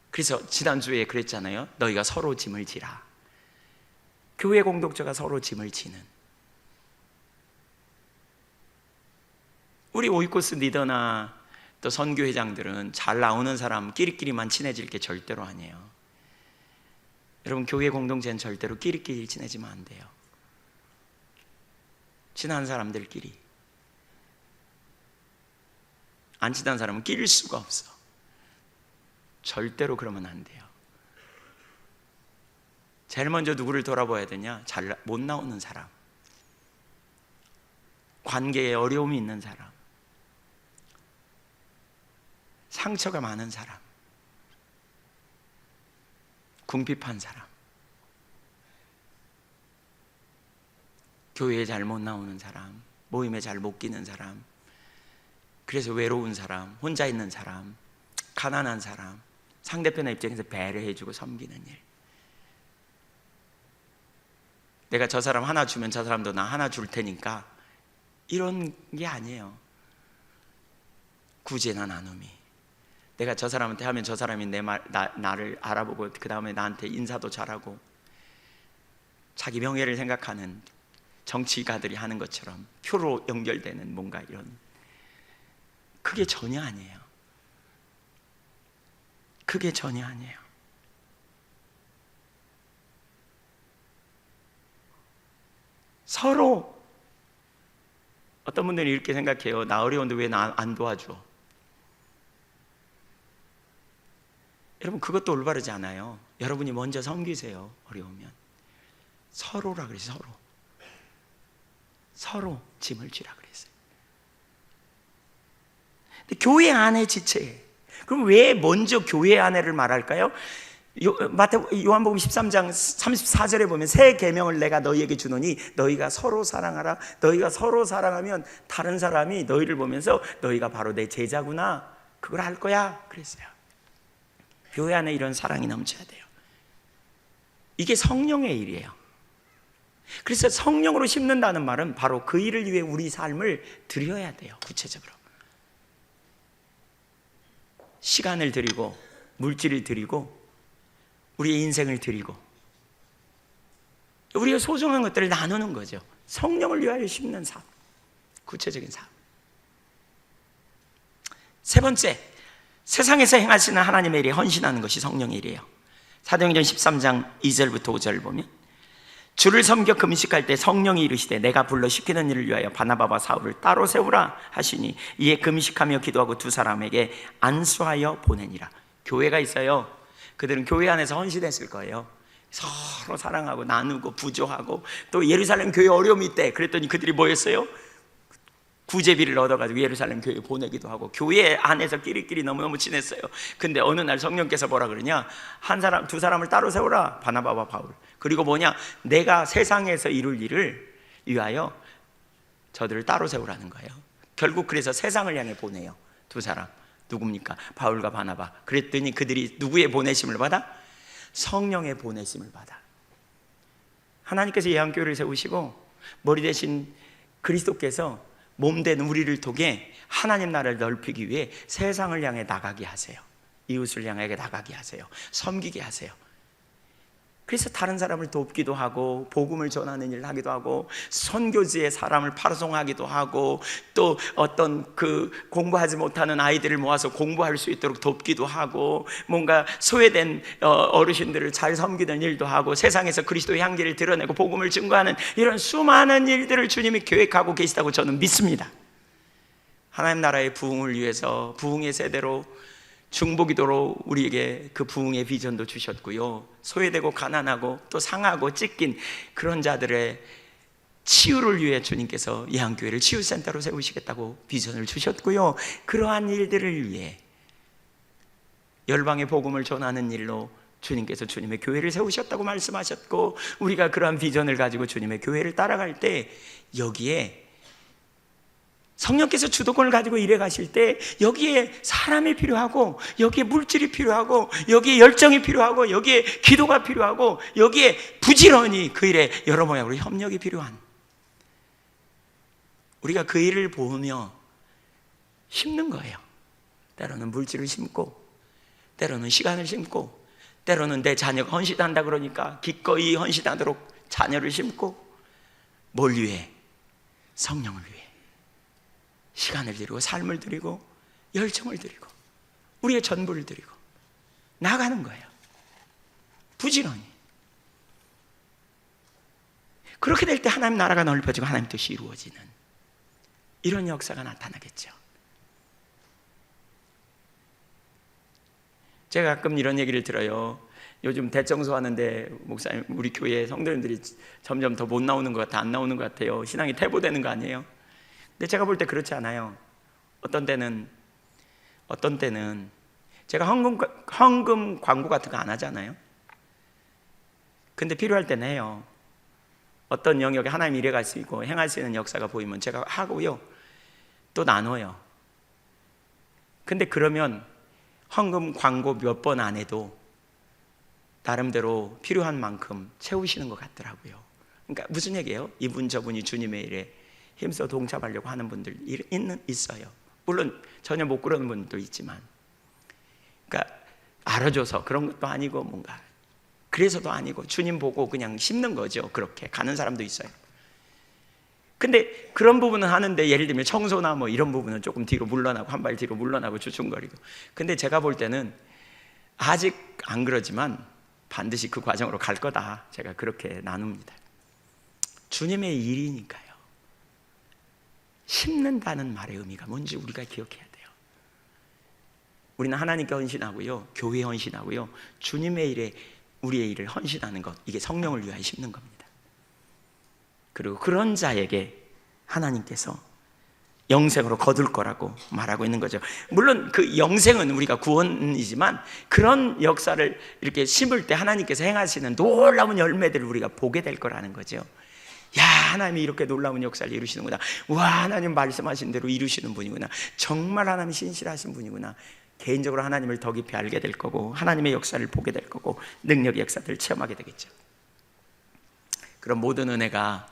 Speaker 1: 그래서 지난주에 그랬잖아요. 너희가 서로 짐을 지라. 교회 공동체가 서로 짐을 지는, 우리 오이코스 리더나 또 선교회장들은 잘 나오는 사람 끼리끼리만 친해질 게 절대로 아니에요. 여러분, 교회 공동체는 절대로 끼리끼리 친해지면 안 돼요. 친한 사람들끼리. 안 친한 사람은 끼릴 수가 없어. 절대로 그러면 안 돼요. 제일 먼저 누구를 돌아봐야 되냐? 잘 못 나오는 사람, 관계에 어려움이 있는 사람, 상처가 많은 사람, 궁핍한 사람, 교회에 잘 못 나오는 사람, 모임에 잘 못 끼는 사람, 그래서 외로운 사람, 혼자 있는 사람, 가난한 사람, 상대편의 입장에서 배려해주고 섬기는 일. 내가 저 사람 하나 주면 저 사람도 나 하나 줄 테니까, 이런 게 아니에요. 구제나 나눔이. 내가 저 사람한테 하면 저 사람이 나를 알아보고 그 다음에 나한테 인사도 잘하고, 자기 명예를 생각하는 정치가들이 하는 것처럼 표로 연결되는 뭔가 이런, 그게 전혀 아니에요. 그게 전혀 아니에요. 서로, 어떤 분들이 이렇게 생각해요. 나 어려운데 왜 나 안 도와줘? 여러분, 그것도 올바르지 않아요. 여러분이 먼저 섬기세요. 어려우면 서로라 그랬어요. 서로 짐을 지라 그랬어요. 근데 교회 안의 지체, 그럼 왜 먼저 교회 안에를 말할까요? 요한복음 13장 34절에 보면 새 계명을 내가 너희에게 주노니 너희가 서로 사랑하라. 너희가 서로 사랑하면 다른 사람이 너희를 보면서 너희가 바로 내 제자구나, 그걸 알 거야 그랬어요. 교회 안에 이런 사랑이 넘쳐야 돼요. 이게 성령의 일이에요. 그래서 성령으로 심는다는 말은 바로 그 일을 위해 우리 삶을 드려야 돼요. 구체적으로 시간을 드리고, 물질을 드리고, 우리의 인생을 드리고, 우리가 소중한 것들을 나누는 거죠. 성령을 위하여 심는 삶, 구체적인 삶. 세 번째, 세상에서 행하시는 하나님의 일에 헌신하는 것이 성령의 일이에요. 사도행전 13장 2절부터 5절을 보면, 주를 섬겨 금식할 때 성령이 이르시되 내가 불러 시키는 일을 위하여 바나바와 사울을 따로 세우라 하시니 이에 금식하며 기도하고 두 사람에게 안수하여 보내니라. 교회가 있어요. 그들은 교회 안에서 헌신했을 거예요. 서로 사랑하고 나누고 부조하고, 또 예루살렘 교회 어려움이 있대. 그랬더니 그들이 뭐 했어요? 구제비를 얻어가지고 예루살렘 교회에 보내기도 하고, 교회 안에서 끼리끼리 너무너무 친했어요. 근데 어느 날 성령께서 뭐라 그러냐? 두 사람을 따로 세우라. 바나바와 바울. 그리고 뭐냐? 내가 세상에서 이룰 일을 위하여 저들을 따로 세우라는 거예요. 결국 그래서 세상을 향해 보내요. 두 사람. 누굽니까? 바울과 바나바. 그랬더니 그들이 누구의 보내심을 받아? 성령의 보내심을 받아. 하나님께서 예한교회를 세우시고 머리 대신 그리스도께서 몸된 우리를 통해 하나님 나라를 넓히기 위해 세상을 향해 나가게 하세요. 이웃을 향해 나가게 하세요. 섬기게 하세요. 그래서 다른 사람을 돕기도 하고, 복음을 전하는 일을 하기도 하고, 선교지에 사람을 파송하기도 하고, 또 어떤 그 공부하지 못하는 아이들을 모아서 공부할 수 있도록 돕기도 하고, 뭔가 소외된 어르신들을 잘 섬기는 일도 하고, 세상에서 그리스도의 향기를 드러내고 복음을 증거하는 이런 수많은 일들을 주님이 계획하고 계시다고 저는 믿습니다. 하나님 나라의 부흥을 위해서 부흥의 세대로, 중보기도로 우리에게 그 부흥의 비전도 주셨고요, 소외되고 가난하고 또 상하고 찢긴 그런 자들의 치유를 위해 주님께서 예한교회를 치유센터로 세우시겠다고 비전을 주셨고요, 그러한 일들을 위해 열방의 복음을 전하는 일로 주님께서 주님의 교회를 세우셨다고 말씀하셨고, 우리가 그러한 비전을 가지고 주님의 교회를 따라갈 때 여기에 성령께서 주도권을 가지고 일해 가실 때 여기에 사람이 필요하고, 여기에 물질이 필요하고, 여기에 열정이 필요하고, 여기에 기도가 필요하고, 여기에 부지런히 그 일에 여러 모양으로 협력이 필요한, 우리가 그 일을 보며 심는 거예요. 때로는 물질을 심고, 때로는 시간을 심고, 때로는 내 자녀가 헌신한다 그러니까 기꺼이 헌신하도록 자녀를 심고 뭘 위해? 성령을 위해 시간을 드리고 삶을 드리고 열정을 드리고 우리의 전부를 드리고 나가는 거예요. 부지런히. 그렇게 될 때 하나님 나라가 넓어지고 하나님 뜻이 이루어지는 이런 역사가 나타나겠죠. 제가 가끔 이런 얘기를 들어요. 요즘 대청소하는데 목사님, 우리 교회 성도님들이 점점 더 못 나오는 것 같아, 안 나오는 것 같아요. 신앙이 퇴보되는 거 아니에요? 근데 제가 볼 때 그렇지 않아요. 어떤 때는 제가 헌금 광고 같은 거 안 하잖아요. 근데 필요할 때는 해요. 어떤 영역에 하나님 일해갈 수 있고 행할 수 있는 역사가 보이면 제가 하고요, 또 나눠요. 근데 그러면 헌금 광고 몇 번 안 해도 나름대로 필요한 만큼 채우시는 것 같더라고요. 그러니까 무슨 얘기예요? 이분 저분이 주님의 일에 힘써 동참하려고 하는 분들 있어요. 물론 전혀 못 그러는 분도 있지만, 그러니까 알아줘서 그런 것도 아니고 뭔가 그래서도 아니고 주님 보고 그냥 심는 거죠. 그렇게 가는 사람도 있어요. 근데 그런 부분은 하는데, 예를 들면 청소나 뭐 이런 부분은 조금 뒤로 물러나고 한 발 뒤로 물러나고 주춤거리고. 근데 제가 볼 때는 아직 안 그러지만 반드시 그 과정으로 갈 거다, 제가 그렇게 나눕니다. 주님의 일이니까요. 심는다는 말의 의미가 뭔지 우리가 기억해야 돼요. 우리는 하나님께 헌신하고요, 교회에 헌신하고요, 주님의 일에 우리의 일을 헌신하는 것, 이게 성령을 위하여 심는 겁니다. 그리고 그런 자에게 하나님께서 영생으로 거둘 거라고 말하고 있는 거죠. 물론 그 영생은 우리가 구원이지만 그런 역사를 이렇게 심을 때 하나님께서 행하시는 놀라운 열매들을 우리가 보게 될 거라는 거죠. 야, 하나님이 이렇게 놀라운 역사를 이루시는구나. 와, 하나님 말씀하신 대로 이루시는 분이구나. 정말 하나님 신실하신 분이구나. 개인적으로 하나님을 더 깊이 알게 될 거고, 하나님의 역사를 보게 될 거고, 능력의 역사들을 체험하게 되겠죠. 그런 모든 은혜가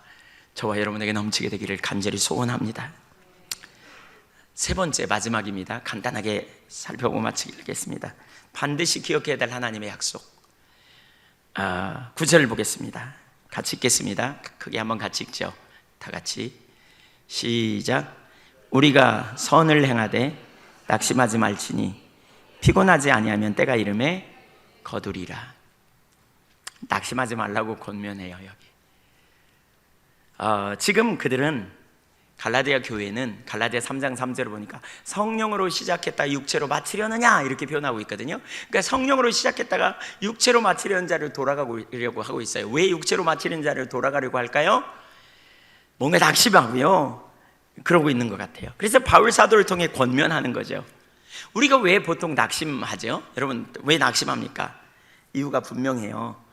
Speaker 1: 저와 여러분에게 넘치게 되기를 간절히 소원합니다. 세 번째, 마지막입니다. 간단하게 살펴보고 마치겠습니다. 반드시 기억해야 될 하나님의 약속. 9절을 보겠습니다. 같이 읽겠습니다. 크게 한번 같이 읽죠. 다 같이 시작. 우리가 선을 행하되 낙심하지 말지니 피곤하지 아니하면 때가 이름에 거두리라. 낙심하지 말라고 권면해요. 여기 지금 그들은, 갈라디아 교회는 갈라디아 3장 3절을 보니까 성령으로 시작했다 육체로 마치려느냐 이렇게 표현하고 있거든요. 그러니까 성령으로 시작했다가 육체로 마치려는 자를 돌아가려고 하고 있어요. 왜 육체로 마치려는 자를 돌아가려고 할까요? 뭔가 낙심하고요, 그러고 있는 것 같아요. 그래서 바울 사도를 통해 권면하는 거죠. 우리가 왜 보통 낙심하죠? 여러분, 왜 낙심합니까? 이유가 분명해요.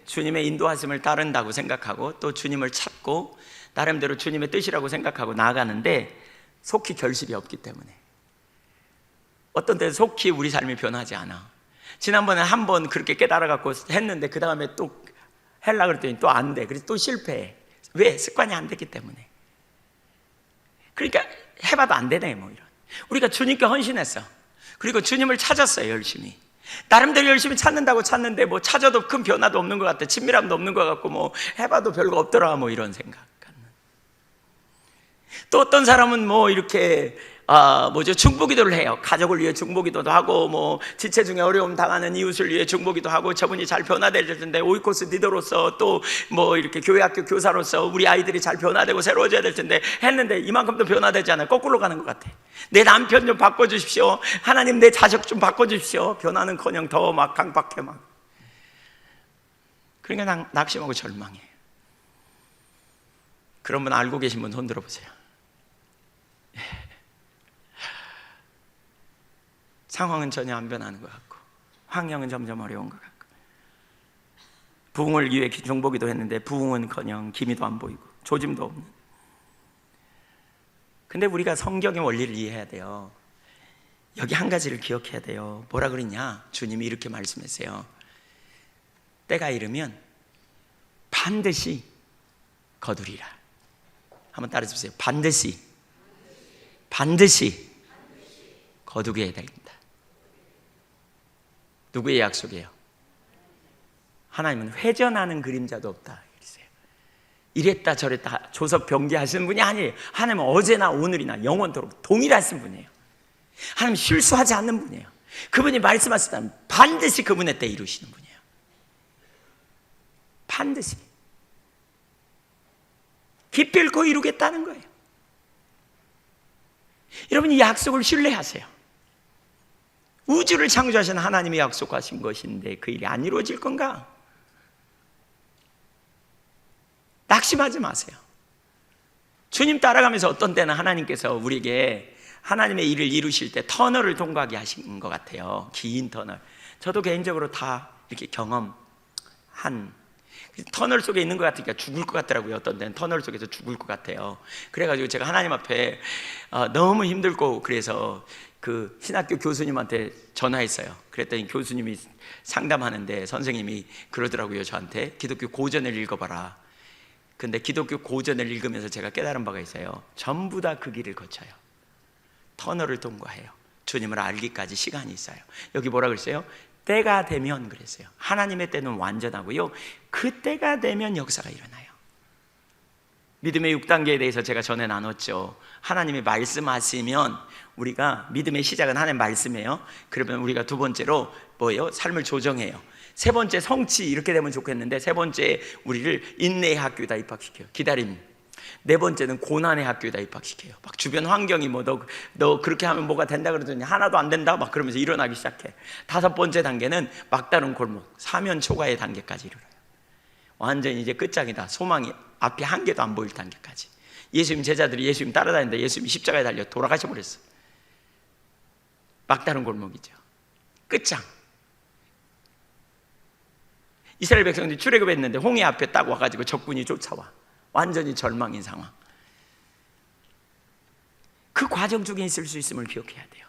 Speaker 1: 주님의 인도하심을 따른다고 생각하고 또 주님을 찾고 나름대로 주님의 뜻이라고 생각하고 나아가는데 속히 결실이 없기 때문에, 어떤 때는 속히 우리 삶이 변하지 않아. 지난번에 한 번 그렇게 깨달아갖고 했는데 그 다음에 또 하려고 그랬더니 또 안 돼. 그래서 또 실패해. 왜? 습관이 안 됐기 때문에. 그러니까 해봐도 안 되네 뭐 이런. 우리가 주님께 헌신했어. 그리고 주님을 찾았어요, 열심히. 나름대로 열심히 찾는다고 찾는데 뭐 찾아도 큰 변화도 없는 것 같아. 친밀함도 없는 것 같고 뭐 해봐도 별거 없더라 뭐 이런 생각. 또 어떤 사람은 뭐 이렇게 중보기도를 해요. 가족을 위해 중보기도도 하고, 뭐 지체 중에 어려움 당하는 이웃을 위해 중보기도 하고, 저분이 잘 변화될 텐데 오이코스 리더로서 또 뭐 이렇게 교회학교 교사로서 우리 아이들이 잘 변화되고 새로워져야 될 텐데 했는데 이만큼도 변화되지 않아요. 거꾸로 가는 것 같아. 내 남편 좀 바꿔주십시오. 하나님 내 자식 좀 바꿔주십시오. 변화는커녕 더 막 강박해 막. 그러니까 낙심하고 절망해. 그런 분 알고 계신 분 손 들어보세요. 상황은 전혀 안 변하는 것 같고 환경은 점점 어려운 것 같고, 부흥을 위해 중보기도 했는데 부흥은커녕 기미도 안 보이고 조짐도 없는. 근데 우리가 성경의 원리를 이해해야 돼요. 여기 한 가지를 기억해야 돼요. 뭐라 그랬냐? 주님이 이렇게 말씀하세요. 때가 이르면 반드시 거두리라. 한번 따라해주세요. 반드시 거두게 해야 됩니다. 누구의 약속이에요? 하나님은 회전하는 그림자도 없다. 이랬다 저랬다 조석 병기하시는 분이 아니에요. 하나님은 어제나 오늘이나 영원토록 동일하신 분이에요. 하나님은 실수하지 않는 분이에요. 그분이 말씀하셨다면 반드시 그분의 때 이루시는 분이에요. 반드시 기필코 이루겠다는 거예요. 여러분이 약속을 신뢰하세요. 우주를 창조하신 하나님이 약속하신 것인데 그 일이 안 이루어질 건가? 낙심하지 마세요. 주님 따라가면서 어떤 때는 하나님께서 우리에게 하나님의 일을 이루실 때 터널을 통과하게 하신 것 같아요. 긴 터널. 저도 개인적으로 다 이렇게 경험한 터널 속에 있는 것 같으니까 죽을 것 같더라고요. 어떤 때는 터널 속에서 죽을 것 같아요. 그래가지고 제가 하나님 앞에 너무 힘들고 그래서 그 신학교 교수님한테 전화했어요. 그랬더니 교수님이 상담하는데 선생님이 그러더라고요. 저한테 기독교 고전을 읽어봐라. 근데 기독교 고전을 읽으면서 제가 깨달은 바가 있어요. 전부 다 그 길을 거쳐요. 터널을 통과해요. 주님을 알기까지 시간이 있어요. 여기 뭐라 그랬어요? 때가 되면 그랬어요. 하나님의 때는 완전하고요, 그 때가 되면 역사가 일어나요. 믿음의 6단계에 대해서 제가 전에 나눴죠. 하나님이 말씀하시면 우리가 믿음의 시작은 하나님 말씀이에요. 그러면 우리가 두 번째로 뭐예요? 삶을 조정해요. 세 번째 성취 이렇게 되면 좋겠는데 세 번째 우리를 인내의 학교에다 입학시켜요. 기다림. 네 번째는 고난의 학교에다 입학시켜요. 막 주변 환경이 뭐 너 그렇게 하면 뭐가 된다 그러더니 하나도 안 된다 막 그러면서 일어나기 시작해. 다섯 번째 단계는 막다른 골목, 사면 초과의 단계까지 이르러요. 완전히 이제 끝장이다. 소망이 앞이 한 개도 안 보일 단계까지. 예수님 제자들이 예수님 따라다니는데 예수님이 십자가에 달려 돌아가셔 버렸어. 막다른 골목이죠. 끝장. 이스라엘 백성들이 출애굽했는데 홍해 앞에 딱 와가지고 적군이 쫓아와. 완전히 절망인 상황. 그 과정 중에 있을 수 있음을 기억해야 돼요.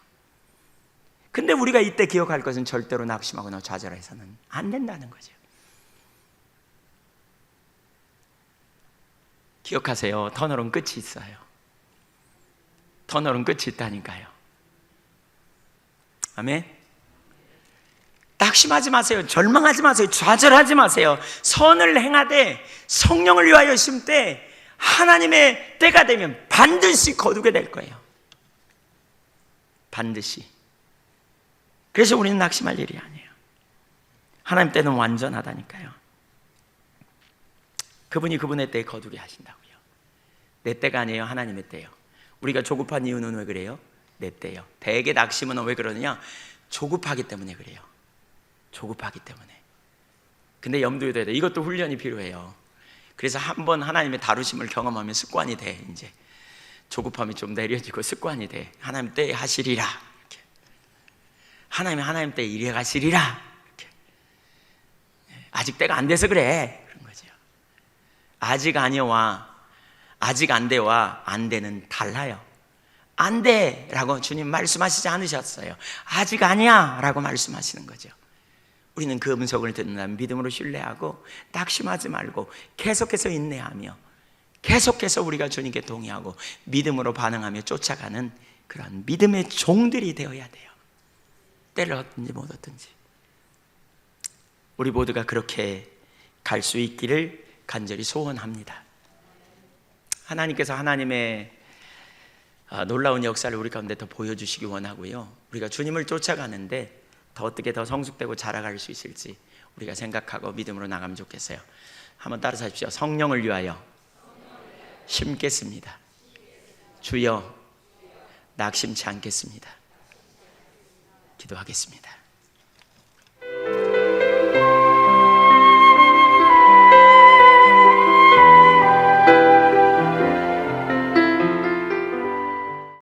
Speaker 1: 근데 우리가 이때 기억할 것은 절대로 낙심하거나 좌절해서는 안 된다는 거죠. 기억하세요. 터널은 끝이 있어요. 터널은 끝이 있다니까요. 아멘. 낙심하지 마세요. 절망하지 마세요. 좌절하지 마세요. 선을 행하되 성령을 위하여 심되 하나님의 때가 되면 반드시 거두게 될 거예요. 반드시. 그래서 우리는 낙심할 일이 아니에요. 하나님 때는 완전하다니까요. 그분이 그분의 때에 거두게 하신다고요. 내 때가 아니에요. 하나님의 때예요. 우리가 조급한 이유는 왜 그래요? 내 때예요. 대개 낙심은 왜 그러느냐? 조급하기 때문에 그래요. 조급하기 때문에. 근데 염두에 둬야 돼. 이것도 훈련이 필요해요. 그래서 한번 하나님의 다루심을 경험하면 습관이 돼. 이제 조급함이 좀 내려지고 습관이 돼. 하나님 때에 하시리라. 이렇게. 하나님 때에 이래 가시리라. 이렇게. 아직 때가 안 돼서 그래. 그런 거죠. 아직 아니와 아직 안 돼와 안 돼는 달라요. 안 돼라고 주님 말씀하시지 않으셨어요. 아직 아니야 라고 말씀하시는 거죠. 우리는 그 음성을 듣는다면 믿음으로 신뢰하고 낙심하지 말고 계속해서 인내하며 계속해서 우리가 주님께 동의하고 믿음으로 반응하며 쫓아가는 그런 믿음의 종들이 되어야 돼요. 때를 얻든지 못 얻든지 우리 모두가 그렇게 갈 수 있기를 간절히 소원합니다. 하나님께서 하나님의 놀라운 역사를 우리 가운데 더 보여주시기 원하고요, 우리가 주님을 쫓아가는데 더 어떻게 더 성숙되고 자라갈 수 있을지 우리가 생각하고 믿음으로 나가면 좋겠어요. 한번 따라서 하십시오. 성령을 위하여 심겠습니다. 주여 낙심치 않겠습니다. 기도하겠습니다.